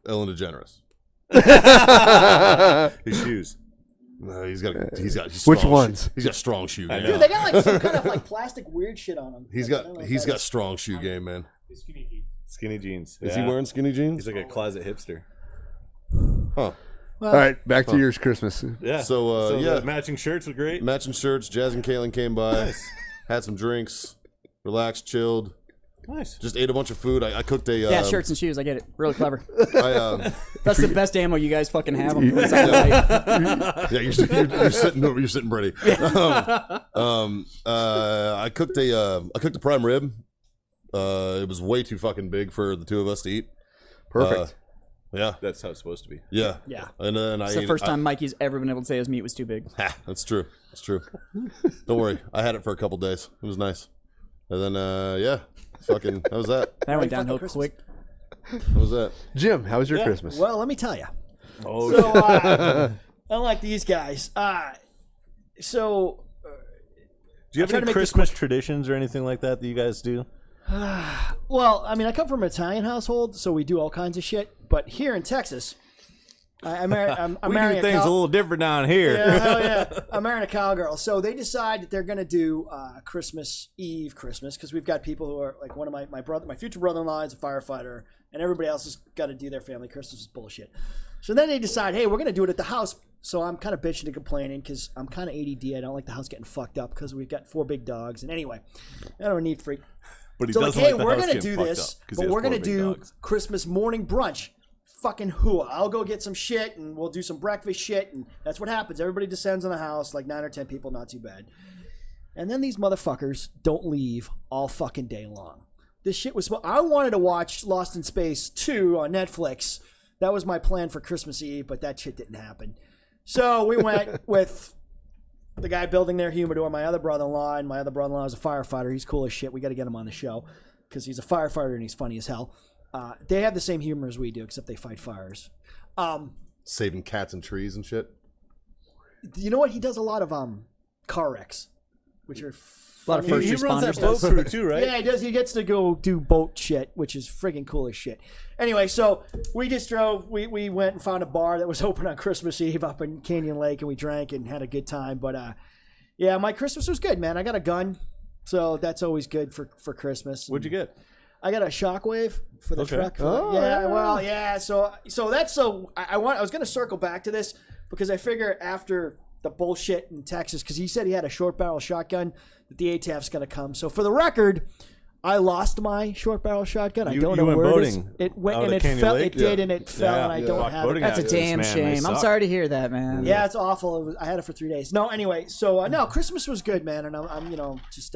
Ellen DeGeneres. His shoes. No, he's got Which strong ones? He's got strong shoe game. Dude, they got like some kind of like plastic weird shit on him. He's Like, I don't know got if he's that got is- strong shoe game, man. Skinny jeans. Is he wearing skinny jeans? He's like a closet hipster. Huh. All right, back to yours Christmas. Yeah. So, yeah. the matching shirts were great. Matching shirts. Jazz and Caitlin came by, had some drinks, relaxed, chilled. Nice. Just ate a bunch of food. I cooked a Yeah, shirts and shoes. I get it. Really clever. I, That's the best ammo you guys fucking have. It's on the night. yeah, you're sitting pretty. I cooked a prime rib. It was way too fucking big for the two of us to eat. Perfect. Yeah, That's how it's supposed to be. yeah, Yeah. And then It's the first time Mikey's ever been able to say his meat was too big. That's true. That's true. Don't worry, I had it for a couple days. It was nice. And then yeah, fucking that was that. That went fucking downhill Christmas. quick. That was that. Jim, how was your Christmas? Well, let me tell you. Oh, So, unlike these guys, so do you I'm trying have to any make this Christmas traditions or anything like that you guys do? well, I mean, I come from an Italian household, so we do all kinds of shit. But here in Texas, I'm We marrying do a things a little different down here. Yeah, hell yeah. I'm marrying a cowgirl. So they decide that they're going to do Christmas Eve because we've got people who are like one of my future brother-in-law is a firefighter, and everybody else has got to do their family Christmas is bullshit. So then they decide, hey, we're going to do it at the house. So I'm kind of bitching and complaining because I'm kind of ADD. I don't like the house getting fucked up because we've got 4 big dogs. And anyway, I don't need freak. But he So like, doesn't hey, like the we're house gonna getting do fucked this, up 'cause he but has we're gonna 4 big do dogs. Christmas morning brunch. Fucking hooah. I'll go get some shit and we'll do some breakfast shit, and that's what happens. Everybody descends on the house, like 9 or 10 people, not too bad. And then these motherfuckers don't leave all fucking day long. This shit was. I wanted to watch Lost in Space 2 on Netflix. That was my plan for Christmas Eve, but that shit didn't happen. So we went with the guy building their humidor, my other brother-in-law, and my other brother-in-law is a firefighter. He's cool as shit. We got to get him on the show because he's a firefighter and he's funny as hell. They have the same humor as we do, except they fight fires. Saving cats and trees and shit. You know what? He does a lot of car wrecks, which are A lot of funny. first He runs that responders. boat does. crew too, right? Yeah, he does. He gets to go do boat shit, which is friggin' cool as shit. Anyway, so we just drove. We went and found a bar that was open on Christmas Eve up in Canyon Lake, and we drank and had a good time. But yeah, my Christmas was good, man. I got a gun, so that's always good for Christmas. What'd you get? I got a Shockwave for the Okay. truck. Oh, yeah, yeah. well, yeah. So that's I was going to circle back to this because I figure after the bullshit in Texas, because he said he had a short barrel shotgun, that the ATAF's going to come. So for the record, I lost my short barrel shotgun. I You- don't you know went where it is. boating It went out and at it Canyon fell. Lake? It did Yeah. and it fell, and I don't Fuck, have boating it. That's a accidents, damn man, they shame. I'm suck. sorry to hear that, man. Yeah, it's awful. I had it for 3 days. No, anyway, so no, Christmas was good, man, and I'm just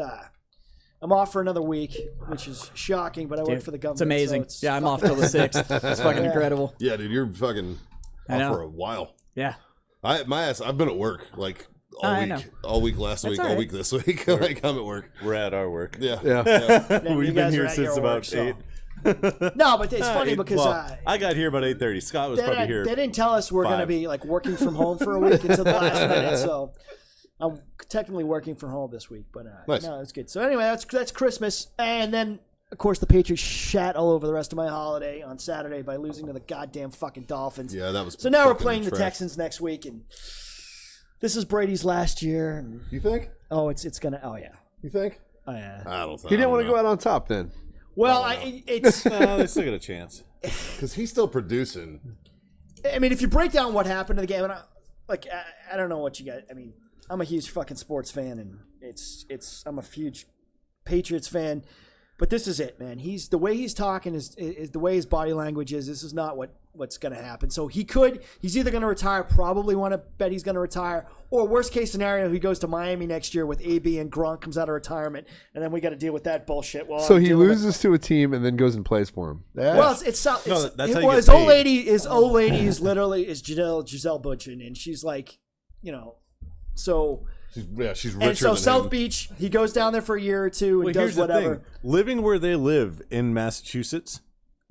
I'm off for another week, which is shocking, but I work for the government. It's amazing. So Yeah, I'm off till the 6th. It's fucking incredible. Yeah, dude, you're fucking I off know. for a while. Yeah. I've been at work like I know. all week last week, all all right. week this week. Like I'm at work. We're at our work. Yeah, Yeah. then you We've guys been are here at since your about work, so- 8. No, but it's funny because I got here about 8:30. Scott was probably here. they didn't tell us we're going to 5. be like working from home for a week until the last minute. So I'm technically working from home this week, but Nice. no, it's good. So anyway, that's Christmas, and then of course the Patriots shat all over the rest of my holiday on Saturday by losing to the goddamn fucking Dolphins. Yeah, that was. So now we're fucking playing the trash. Texans next week, and this is Brady's last year. And, You think? it's gonna. Oh yeah. You think? Oh yeah. I don't think. He didn't want to go out on top then. Well, it's. They still got a chance. because he's still producing. I mean, if you break down what happened in the game, and I don't know what you got. I mean, I'm a huge fucking sports fan, and I'm a huge Patriots fan. But this is it, man. The way he's talking is the way his body language is. This is not what's going to happen. So he's either going to retire, probably want to bet he's going to retire, or worst case scenario, he goes to Miami next year with AB and Gronk comes out of retirement, and then we got to deal with that bullshit. Well, so he loses to a team and then goes and plays for him. Well, his old lady is literally Giselle Bundchen, and she's like, so. She's richer and so than South him. Beach, he goes down there for a year or two and does whatever. Living where they live in Massachusetts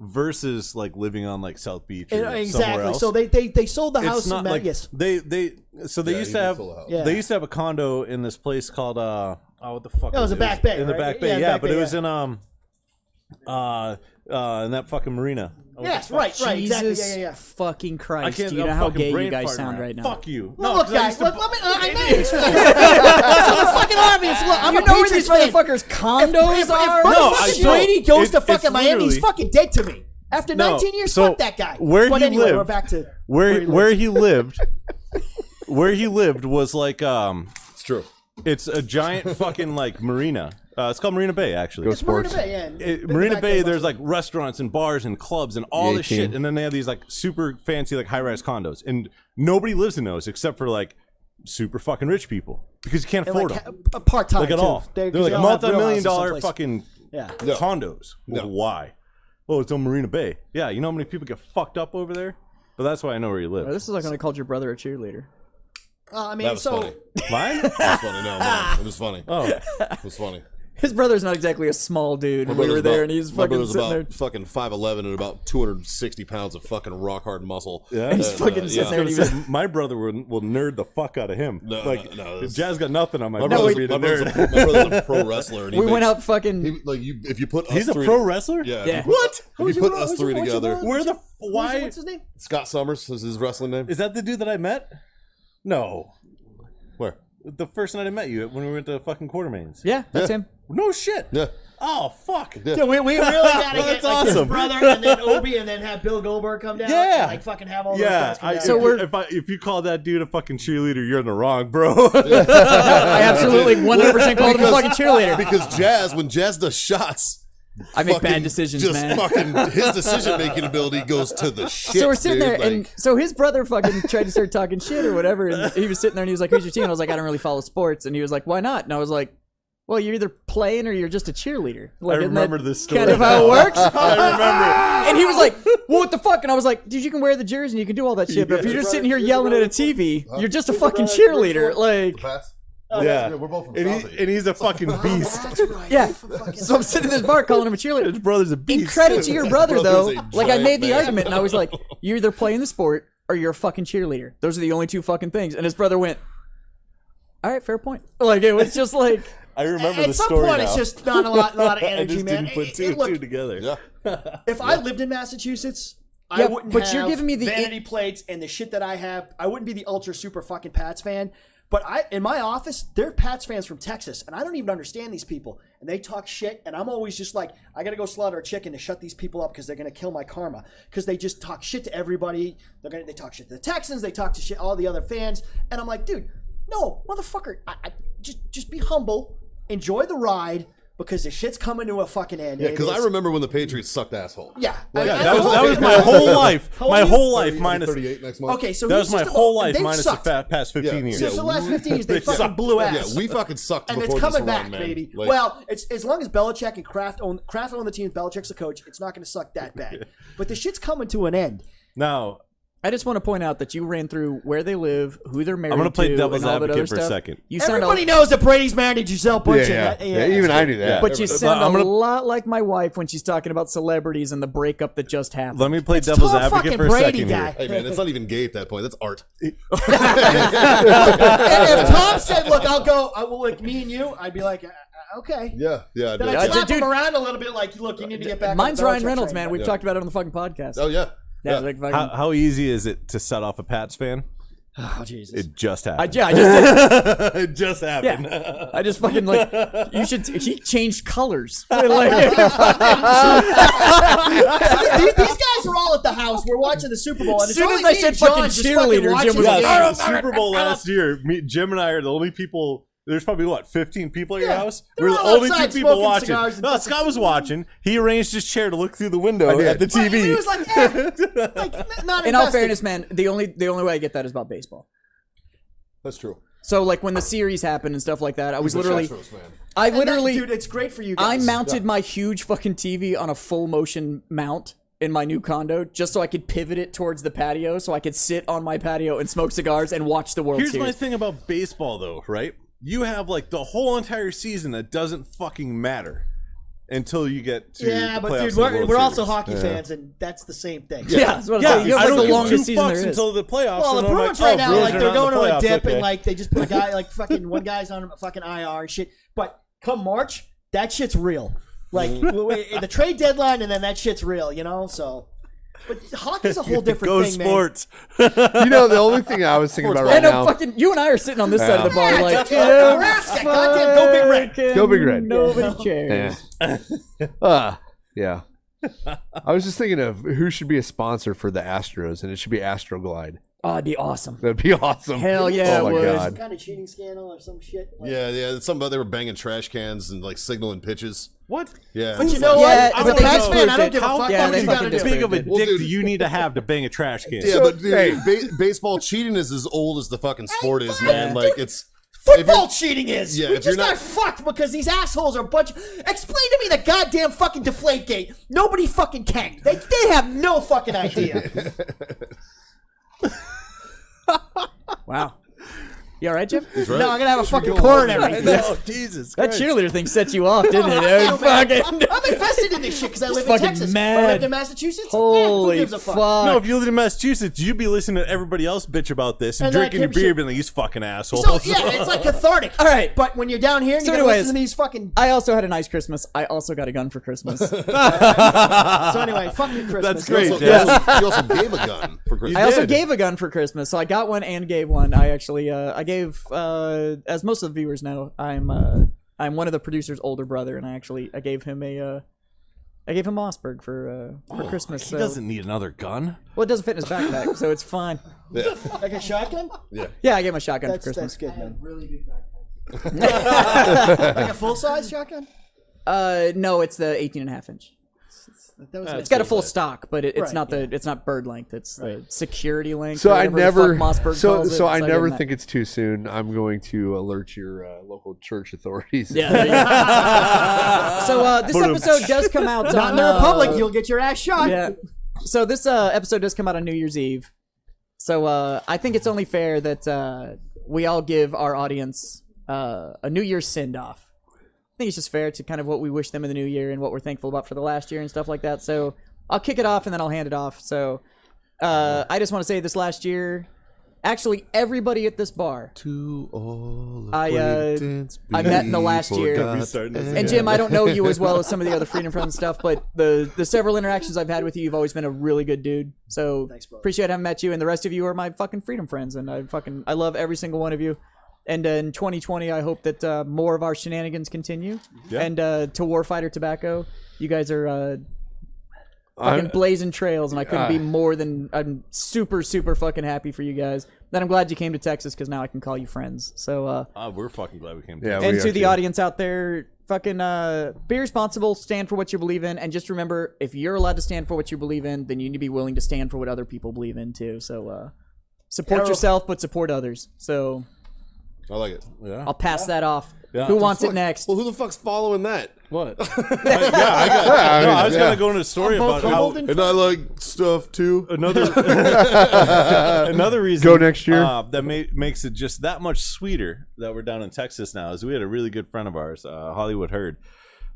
versus like living on like South Beach or somewhere else. So they sold the house in Vegas. They used to have they used to have a condo in this place called what the fuck? It was a Back Bay. In the Back Bay, yeah, but it was in that fucking marina. Yes, right, exactly. Yeah. Fucking Christ! Do you know how gay you guys sound right now? Fuck you. Well, look, guys, I know it's so fucking obvious. Look, I'm a know where these motherfuckers' condos are. If Brady goes to fucking Miami, he's fucking dead to me. After 19 years, fuck that guy. We're back to where he lived. Where he lived was like It's true. It's a giant fucking like marina. It's called Marina Bay, actually. It's Marina Bay, yeah. Marina Bay, there's like restaurants and bars and clubs and all this shit. And then they have these like super fancy like high-rise condos. And nobody lives in those except for like super fucking rich people. Because you can't afford them. Part-time, like at all. They're like multi-million-dollar fucking condos. condos. Well, why? Oh, it's on Marina Bay. Yeah, you know how many people get fucked up over there? But that's why I know where you live. This is like when I called your brother a cheerleader. I mean, that was funny. Mine? That was funny. No, man. It was funny. Oh. It was funny. His brother's not exactly a small dude. We were there, and he's fucking sitting there. Fucking 5'11" and about 260 pounds of fucking rock hard muscle. Yeah, he's fucking sitting there. And he was, my brother will nerd the fuck out of him. No, Jazz got nothing on my brother's brother. My brother's a pro wrestler. And we went out fucking. If you put us he's a three, pro wrestler. Yeah. What? If you put us three together, Where the why? What's his name? Scott Summers is his wrestling name. Is that the dude that I met? No. Where? The first night I met you when we went to fucking Quartermains. Yeah, that's him. No shit. Yeah. Oh fuck. Yeah. Dude, we really gotta get that's like his awesome. brother and then Obi and then have Bill Goldberg come down. Yeah. And, like fucking have all those guys come down. So if you call that dude a fucking cheerleader, you're in the wrong, bro. I absolutely 100% called him a fucking cheerleader. Because when Jazz does shots, I make bad decisions, just man. fucking his decision-making ability goes to the shit. So we're sitting dude. there, and so his brother fucking tried to start talking shit or whatever, and he was sitting there, and he was like, "Who's your team?" And I was like, "I don't really follow sports," and he was like, "Why not?" And I was like, "Well, you're either playing or you're just a cheerleader." Like, I remember isn't that this story. kind of how it works. I remember. And he was like, "Well, what the fuck?" And I was like, "Dude, you can wear the jersey and you can do all that shit, but if you're just sitting here yelling at a TV, you're just a fucking cheerleader." Like, Yeah, we're both from and he's a fucking beast. That's right. yeah. So I'm sitting in this bar calling him a cheerleader. His brother's a In beast. credit to your brother, though, Brother's a like I giant made the man. argument, and I was like, "You're either playing the sport or you're a fucking cheerleader. Those are the only two fucking things." And his brother went, "All right, fair point." Like it was just like. I remember At the some story point, now. it's just not a lot of I energy, just man. didn't put two and Look, two together. Yeah. if I lived in Massachusetts, Yeah, I wouldn't but have you're giving me the vanity plates and the shit that I have. I wouldn't be the ultra super fucking Pats fan. But in my office, they're Pats fans from Texas, and I don't even understand these people. And they talk shit, and I'm always just like, I gotta go slaughter a chicken to shut these people up because they're gonna kill my karma. Because they just talk shit to everybody. They talk shit to the Texans. They talk to shit all the other fans. And I'm like, dude, no, motherfucker. Just be humble. Enjoy the ride. Because the shit's coming to a fucking end. Yeah, because I remember when the Patriots sucked asshole. Yeah. That was my whole life. My whole life minus. 38 next month. Okay, so That was my whole life they minus sucked. the past 15 years. Since the last 15 years, they fucking blew ass. Yeah, we fucking sucked and before it's coming this back, run, man. baby. Like, Well, it's as long as Belichick and Kraft own the team, Belichick's the coach, it's not going to suck that bad. But the shit's coming to an end. Now, I just want to point out that you ran through where they live, who they're married to. I'm going to play devil's and all that other advocate for a stuff. second. You sound Everybody knows that Brady's married to Giselle Bundchen. Yeah, even I knew that. but you sound I'm a gonna- lot like my wife when she's talking about celebrities and the breakup that just happened. Let me play devil's Tom advocate fucking for a Brady second guy. here. Hey, man, it's not even gay at that point. That's art. And if Tom said, "Look, I will like me and you," I'd be like, "Okay." Yeah. Then I'd slap him around a little bit, like, "Look, you need to get back." Mine's on the Ryan Belichick Reynolds, train." man. We've talked about it on the fucking podcast. Oh, yeah. Yeah, like fucking, How easy is it to set off a Pats fan? Oh Jesus! It just happened. I just did. It just happened. Yeah. I just fucking like. You should. He changed colors. Like, These guys are all at the house. We're watching the Super Bowl. And As it's soon only as I me said and John fucking just cheerleader, watching Jim was the like, game. Yeah, the Super Bowl last year, Jim and I are the only people There's probably what 15 people at your house. They're We're the all only two outside people smoking watching. cigars and No, fucking- Scott was watching. He arranged his chair to look through the window at the But TV. he was like, not In all invested. fairness, man, the only way I get that is about baseball. That's true. So like when the series happened and stuff like that, I was literally, Astros, man. I And that- literally, dude, it's great for you I guys. mounted my huge fucking TV on a full motion mount in my new condo just so I could pivot it towards the patio, so I could sit on my patio and smoke cigars and watch the World Here's Series. my thing about baseball, though, right? You have like the whole entire season that doesn't fucking matter until you get to Yeah, the but playoffs dude, of the World we're also Series. hocky fans, and that's the same thing. Yeah, that's what I'm Yeah, saying. You I have don't like the give longest two season fucks there is. until the playoffs. Well, and the I'm Bruins like, right oh, now, Bruins like are they're not in going the to a playoffs, dip, okay. and like they just put a guy, like fucking one guy's on fucking IR and shit. But come March, that shit's real. Like the trade deadline, and then that shit's real, you know. So, but hockey's a whole different Go thing, sports. You know, the only thing I was thinking about right I know now. fucking you and I are sitting on this side of the bar Yeah, like, dude, Nebraska, goddamn, go Big Red. fucking Go Big Red. Nobody cares. Yeah. I was just thinking of who should be a sponsor for the Astros, and it should be Astroglide. Oh, it'd be awesome. That'd be awesome. Hell yeah, Oh it my would. god. Kind of cheating scandal or some shit. Like, Yeah, it's something about they were banging trash cans and like signaling pitches. What? Yeah. But you know Yeah, what? but As a they Pats just fan, I don't proved give a it. fuck Yeah, what they you gotta fucking do. just Big of a Well, dick dude- do you need to have to bang a trash can? Yeah, but dude, hey. baseball cheating is as old as the fucking sport is, man. Like it's Football cheating is. Yeah, we if you're just got not- fucked because these assholes are a bunch. Explain to me the goddamn fucking Deflategate. Nobody fucking can. They have no fucking idea. Wow. You all right, Jim? No, I'm gonna have a fucking coronary. Oh, Jesus That Christ. cheerleader thing set you off, didn't it, dude? Fucking I'm invested in this shit because I live in fucking Texas. mad. I lived in Massachusetts. holy who gives a fuck? fuck. No, if you lived in Massachusetts, you'd be listening to everybody else bitch about this and And then I drinking your kept beer shit- and being like, these fucking assholes. So yeah, it's like cathartic. All right. but when you're down here and So you gotta anyways- listen to these fucking. I also had a nice Christmas. I also got a gun for Christmas. So anyway, fuck your Christmas. That's great, you Jeff. also gave a gun for Christmas. I also did. gave a gun for Christmas, so I got one and gave one. I actually, I gave, as most of the viewers know, I'm one of the producer's older brother, and I gave him a Mossberg for Christmas. He So. doesn't need another gun. Well, it doesn't fit in his backpack, so it's fine. Yeah. Like a shotgun? Yeah, I gave him a shotgun That's for Christmas. good, man. Really big backpack. Like a full size shotgun? No, it's the 18.5 inch. That was It's got a full stock, but it's Right, not it's not bird length. It's the security length. So or I whatever the never, fuck Mossberg so calls it. so I gave never him that. think it's too soon. I'm going to alert your local church authorities. Yeah. There you go. So this episode does come out Not on in the Republic, you'll get your ass shot. Yeah. So this episode does come out on New Year's Eve. So I think it's only fair that we all give our audience a New Year's send off. I think it's just fair to kind of what we wish them in the new year and what we're thankful about for the last year and stuff like that. So I'll kick it off and then I'll hand it off. So I just want to say this last year, actually everybody at this bar To all I met in the last year. And Jim, I don't know you as well as some of the other Freedom Friend stuff, but the several interactions I've had with you, you've always been a really good dude. So Thanks, brother. appreciate having met you, and the rest of you are my fucking Freedom Friends, and I love every single one of you. And in 2020, I hope that more of our shenanigans continue. Yeah. And to Warfighter Tobacco, you guys are fucking blazing trails, and I couldn't be more than I'm super fucking happy for you guys. Then I'm glad you came to Texas because now I can call you friends. So We're fucking glad we came to Yeah, this. and we to are the too. audience out there, fucking be responsible, stand for what you believe in, and just remember, if you're allowed to stand for what you believe in, then you need to be willing to stand for what other people believe in too. So support yourself, but support others. So I like it. Yeah. I'll pass that off. Yeah. Who wants it next? Well, who the fuck's following that? What? I was yeah. gonna go into a story about how And I like stuff too. another reason Go next year. that makes it just that much sweeter that we're down in Texas now is we had a really good friend of ours, Hollywood Hurd,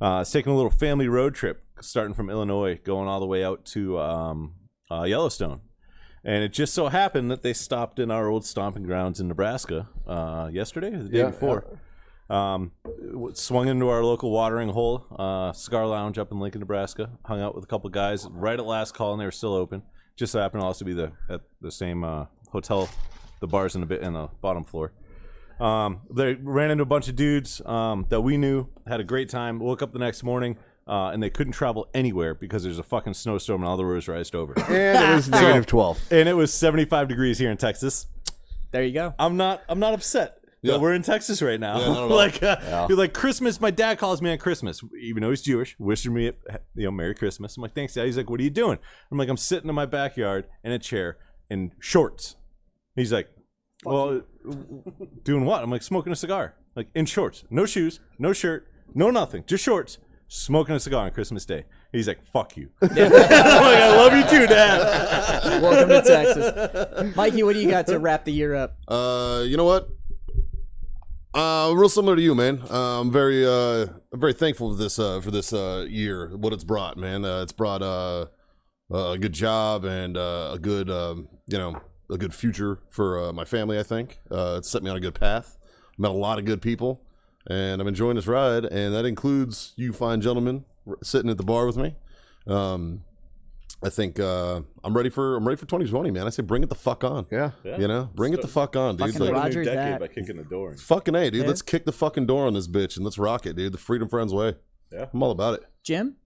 is taking a little family road trip starting from Illinois, going all the way out to Yellowstone. And it just so happened that they stopped in our old stomping grounds in Nebraska yesterday, or the day before. Swung into our local watering hole, cigar lounge up in Lincoln, Nebraska. Hung out with a couple guys right at last call, and they were still open. Just so happened to also be at the same hotel, the bars in the bottom floor. They ran into a bunch of dudes that we knew, had a great time. Woke up the next morning, and they couldn't travel anywhere because there's a fucking snowstorm and all the roads were iced over. And it was negative 12. And it was 75 degrees here in Texas. There you go. I'm not upset. that we're in Texas right now. Yeah, not at all. You're like Christmas. My dad calls me on Christmas, even though he's Jewish, wishing me, Merry Christmas. I'm like, thanks, Dad. He's like, what are you doing? I'm like, I'm sitting in my backyard in a chair in shorts. He's like, well, doing what? I'm like, smoking a cigar, like in shorts, no shoes, no shirt, no nothing, just shorts, smoking a cigar on Christmas Day. He's like, fuck you. I'm like, I love you too, Dad. Welcome to Texas. Mikey, what do you got to wrap the year up? You know what? Real similar to you, man. I'm very thankful for this year, what it's brought, man. It's brought a good job and a good future for my family. I think it's set me on a good path. Met a lot of good people, and I'm enjoying this ride, and that includes you fine gentlemen sitting at the bar with me. I think I'm ready for 2020, man. I say bring it the fuck on. Yeah. You know, bring it the fuck on, dude. Fucking Roger New decade that. by kicking the door in. Fucking A, dude. Let's kick the fucking door on this bitch and let's rock it, dude. The Freedom Friends way. Yeah. I'm all about it. Jim?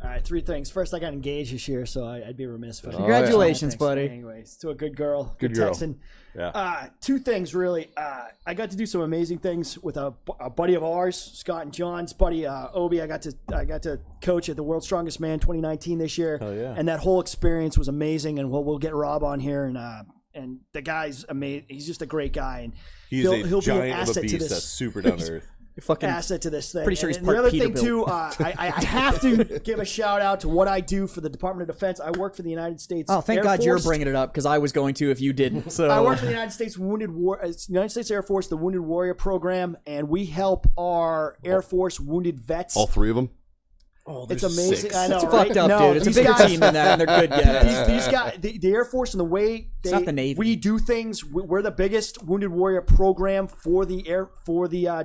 All right, 3 things. First, I got engaged this year, so I'd be remiss if I didn't. Congratulations, Thanks. buddy. Anyways, to a good girl, Good girl. Texan. Yeah. 2 things really. I got to do some amazing things with a buddy of ours, Scott and John's buddy Obi. I got to coach at the World's Strongest Man 2019 this year. Hell yeah. And that whole experience was amazing. And we'll get Rob on here, and the guy's amazing. He's just a great guy, and He's he'll a be an giant of a asset to beast this. that's super down to earth. Fucking Asset to this thing. Pretty sure he's and part the other Peterbilt. thing too, I have to give a shout out to what I do for the Department of Defense. I work for the United States. Oh, thank Air God you're Force. bringing it up because I was going to if you didn't. So I work for the United States United States Air Force, the Wounded Warrior Program, and we help our Air Force wounded vets. All 3 of them. Oh, It's amazing. I know, it's right? fucked up, No, dude. It's a these bigger guys- team than that, and they're good guys. These guys, the Air Force, and the way not the Navy. we do things, we're the biggest Wounded Warrior program for the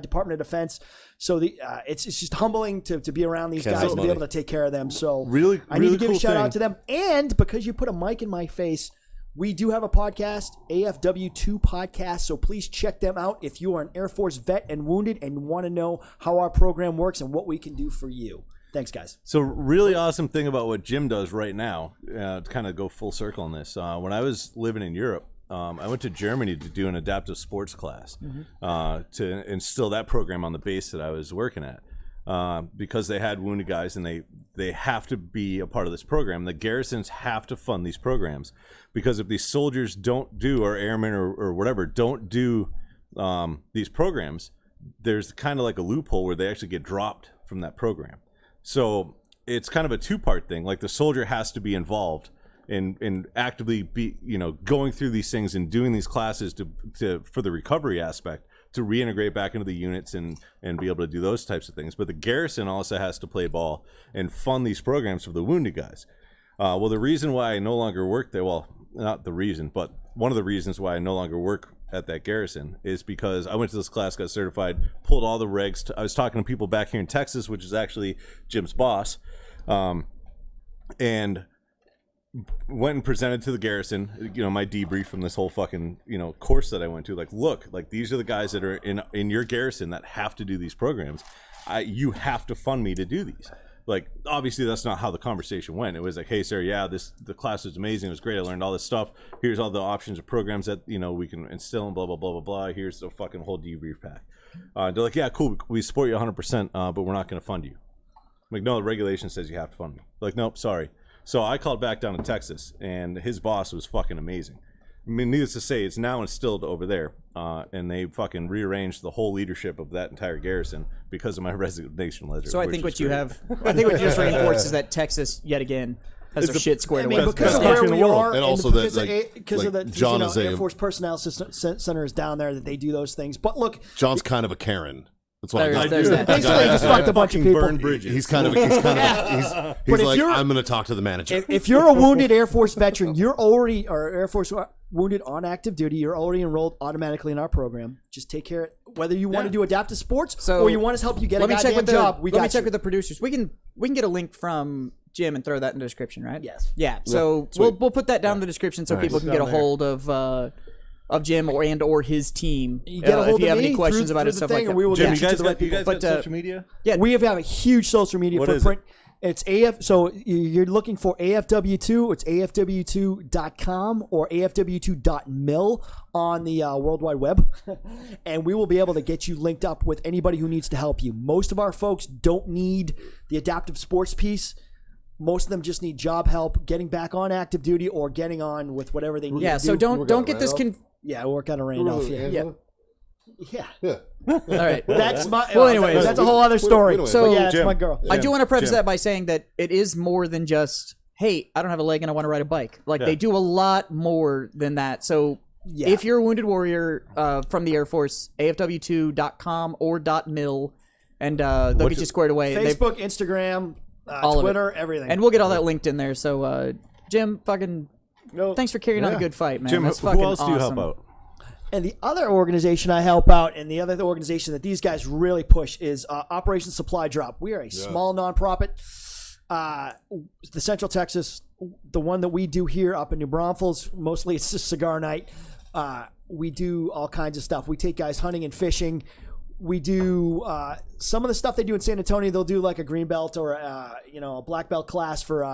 Department of Defense. So it's just humbling to be around these guys and be able to take care of them. So Really- I need really to give cool a shout thing. out to them. And because you put a mic in my face, we do have a podcast, AFW2 podcast. So please check them out if you are an Air Force vet and wounded and want to know how our program works and what we can do for you. Thanks, guys. So really awesome thing about what Jim does right now, to kind of go full circle on this. When I was living in Europe, I went to Germany to do an adaptive sports class to instill that program on the base that I was working at. Because they had wounded guys and they have to be a part of this program. The garrisons have to fund these programs because if these soldiers don't do, or airmen or whatever, don't do these programs, there's kind of like a loophole where they actually get dropped from that program. So it's kind of a 2-part thing. Like the soldier has to be involved in actively be, going through these things and doing these classes to for the recovery aspect, to reintegrate back into the units and be able to do those types of things. But the garrison also has to play ball and fund these programs for the wounded guys. Well, the reason why I no longer work there, well, not the reason, but one of the reasons why I no longer work at that garrison is because I went to this class, got certified, pulled all the regs. I was talking to people back here in Texas, which is actually Jim's boss, and went and presented to the garrison, my debrief from this whole fucking, course that I went to. Like, look, like these are the guys that are in your garrison that have to do these programs. You have to fund me to do these. Like, obviously that's not how the conversation went. It was like, hey, sir, yeah, the class was amazing. It was great. I learned all this stuff. Here's all the options of programs that, we can instill and blah, blah, blah, blah, blah. Here's the fucking whole debrief pack. They're like, yeah, cool. We support you 100%, but we're not going to fund you. I'm like, no, the regulation says you have to fund me. Like, nope, sorry. So I called back down to Texas, and his boss was fucking amazing. I mean, needless to say, it's now instilled over there, and they fucking rearranged the whole leadership of that entire garrison because of my resignation letter. So I think what you just reinforced is that Texas, yet again, has their shit squared I mean, away. because of best where country we in the world. are, And also that, because of the John is Air a- Force Personnel Center is down there, that they do those things. But look, John's kind of a Karen. That's why There's that. basically, just fucked a bunch of people. burn bridges. he's But like, if you're- I'm going to talk to the manager. If you're a wounded Air Force veteran, or Air Force wounded on active duty, you're already enrolled automatically in our program. Just take care of whether you want to do adaptive sports or you want us to help you get a goddamn job. Let me check with the producers. We can get a link from Jim and throw that in the description, right? Yes. Yeah. So we'll put that down in the description so people can get a hold of Jim or his team. You get a hold if you of have me any questions through about it, the stuff thing, like that. and we will Jim, get you to the right people. got social media? Yeah, We have a huge social media What is footprint. It's So you're looking for AFW2. It's AFW2.com or AFW2.mil on the World Wide Web. And we will be able to get you linked up with anybody who needs to help you. Most of our folks don't need the adaptive sports piece. Most of them just need job help, getting back on active duty or getting on with whatever they need to do. So don't get this Yeah, work on a Randolph. Yeah. All right. That's my. Well, anyways, that's a whole other story. Wait a minute. So yeah, Jim. it's my girl. I do want to preface that by saying that it is more than just, hey, I don't have a leg and I want to ride a bike. Like, they do a lot more than that. So if you're a wounded warrior from the Air Force, AFW2.com or .mil, and they'll get you squared away. Facebook, Instagram, Twitter, everything. And we'll get all that linked in there. So, Jim, thanks for carrying on a good fight, man. Jim, That's who fucking else do you help awesome. out? And the other organization I help out, and the other organization that these guys really push is Operation Supply Drop. We are a small nonprofit. The Central Texas, the one that we do here up in New Braunfels, mostly it's just cigar night. We do all kinds of stuff. We take guys hunting and fishing. We do some of the stuff they do in San Antonio. They'll do like a green belt or a black belt class for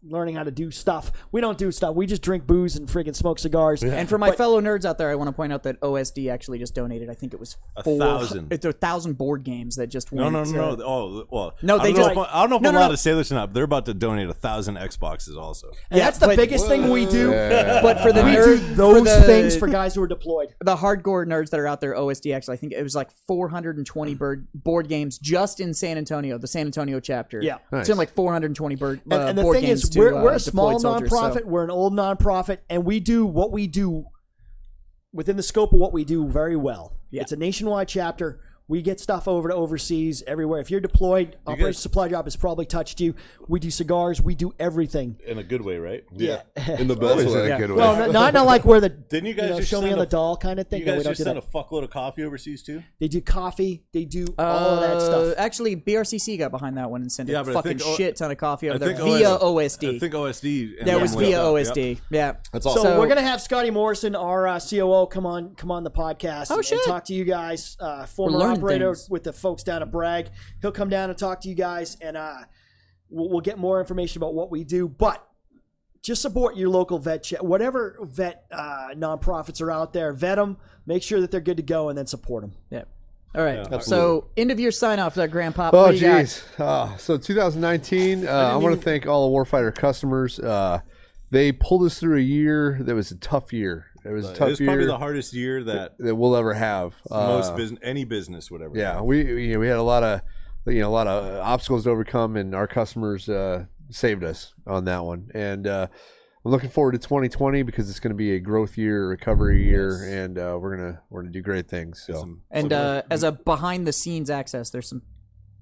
learning how to do stuff. We don't do stuff. We just drink booze and friggin' smoke cigars. And for my fellow nerds out there, I want to point out that OSD actually just donated. I think it was 1,000. It's 1,000 board games that just went. No. Oh, well. No, they I don't just. know if I'm allowed to say this or not. But they're about to donate 1,000 Xboxes also. And that's the biggest thing we do. But for the We nerd, do those for the, things for guys who are deployed. the hardcore nerds that are out there, OSD actually, I think it was like 420 board games just in San Antonio, the San Antonio chapter. Yeah. It's in like 420 And the board thing games is, to we're a small deployed soldiers, nonprofit. so. We're an old nonprofit, and we do what we do within the scope of what we do very well. Yeah. It's a nationwide chapter. We get stuff over to overseas, everywhere. If you're deployed, Operation Supply Drop has probably touched you. We do cigars. We do everything. In a good way, right? Yeah. In the best way. Good way. Well, not like we're the Didn't you guys just show me send on the doll kind of thing. You No, we guys don't just do send that. a fuckload of coffee overseas too? They do coffee. They do all of that stuff. Actually, BRCC got behind that one and sent a but I fucking think shit ton of coffee over I there think via I OSD. think OSD. That was via Yep. OSD. Yeah. That's So, awesome. we're gonna have Scotty Morrison, our COO, come on the podcast and shit. talk to you guys. Former learning operator things. with the folks down at Bragg. He'll come down and talk to you guys, and we'll get more information about what we do. But just support your local whatever vet nonprofits are out there. Vet them, make sure that they're good to go, and then support them. Yeah. All right. absolutely. So end of year sign off there, Grandpa. Oh, What do you got? jeez. So 2019, I want to thank all the Warfighter customers. They pulled us through a year that was a tough year. It was a tough It's year probably the hardest year that we'll ever have. most business, any business, whatever. Yeah, we had a lot of obstacles to overcome, and our customers saved us on that one. And I'm looking forward to 2020 because it's going to be a growth year, recovery year, and we're gonna do great things. So And as a behind the scenes access, there's some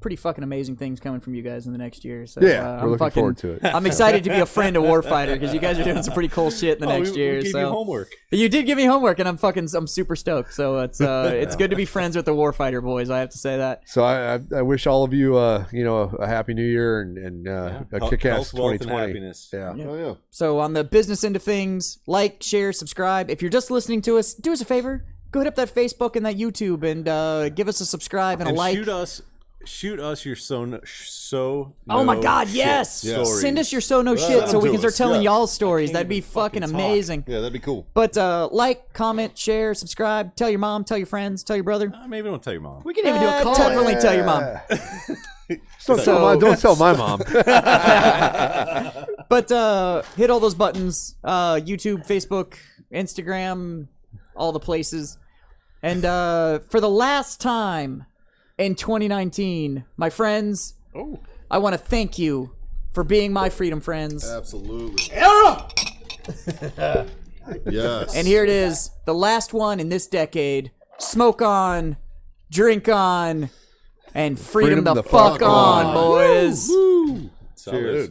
pretty fucking amazing things coming from you guys in the next year. So Yeah, we're I'm looking forward to it. I'm excited to be a friend of Warfighter because you guys are doing some pretty cool shit in the next year. We gave so you homework. You did give me homework, and I'm super stoked. So it's good to be friends with the Warfighter boys. I have to say that. So I wish all of you a happy new year and a kick-ass Health, wealth, and 2020. happiness. Yeah. Oh, yeah. So on the business end of things, like, share, subscribe. If you're just listening to us, do us a favor. Go hit up that Facebook and that YouTube and give us a subscribe and a like. Shoot us your Oh my God, shit yes! stories. Send us your no shit so them we to can start us, telling yeah. y'all stories. That'd be fucking amazing. Yeah, that'd be cool. But like, comment, share, subscribe, tell your mom, tell your friends, tell your brother. Maybe don't tell your mom. We can even do a call. Definitely tell your mom. Don't tell my mom. But hit all those buttons: YouTube, Facebook, Instagram, all the places. And for the last time in 2019, my friends, I want to thank you for being my freedom friends. Absolutely. Yes. And here it is, the last one in this decade. Smoke on, drink on, and freedom the fuck on, boys. Cheers.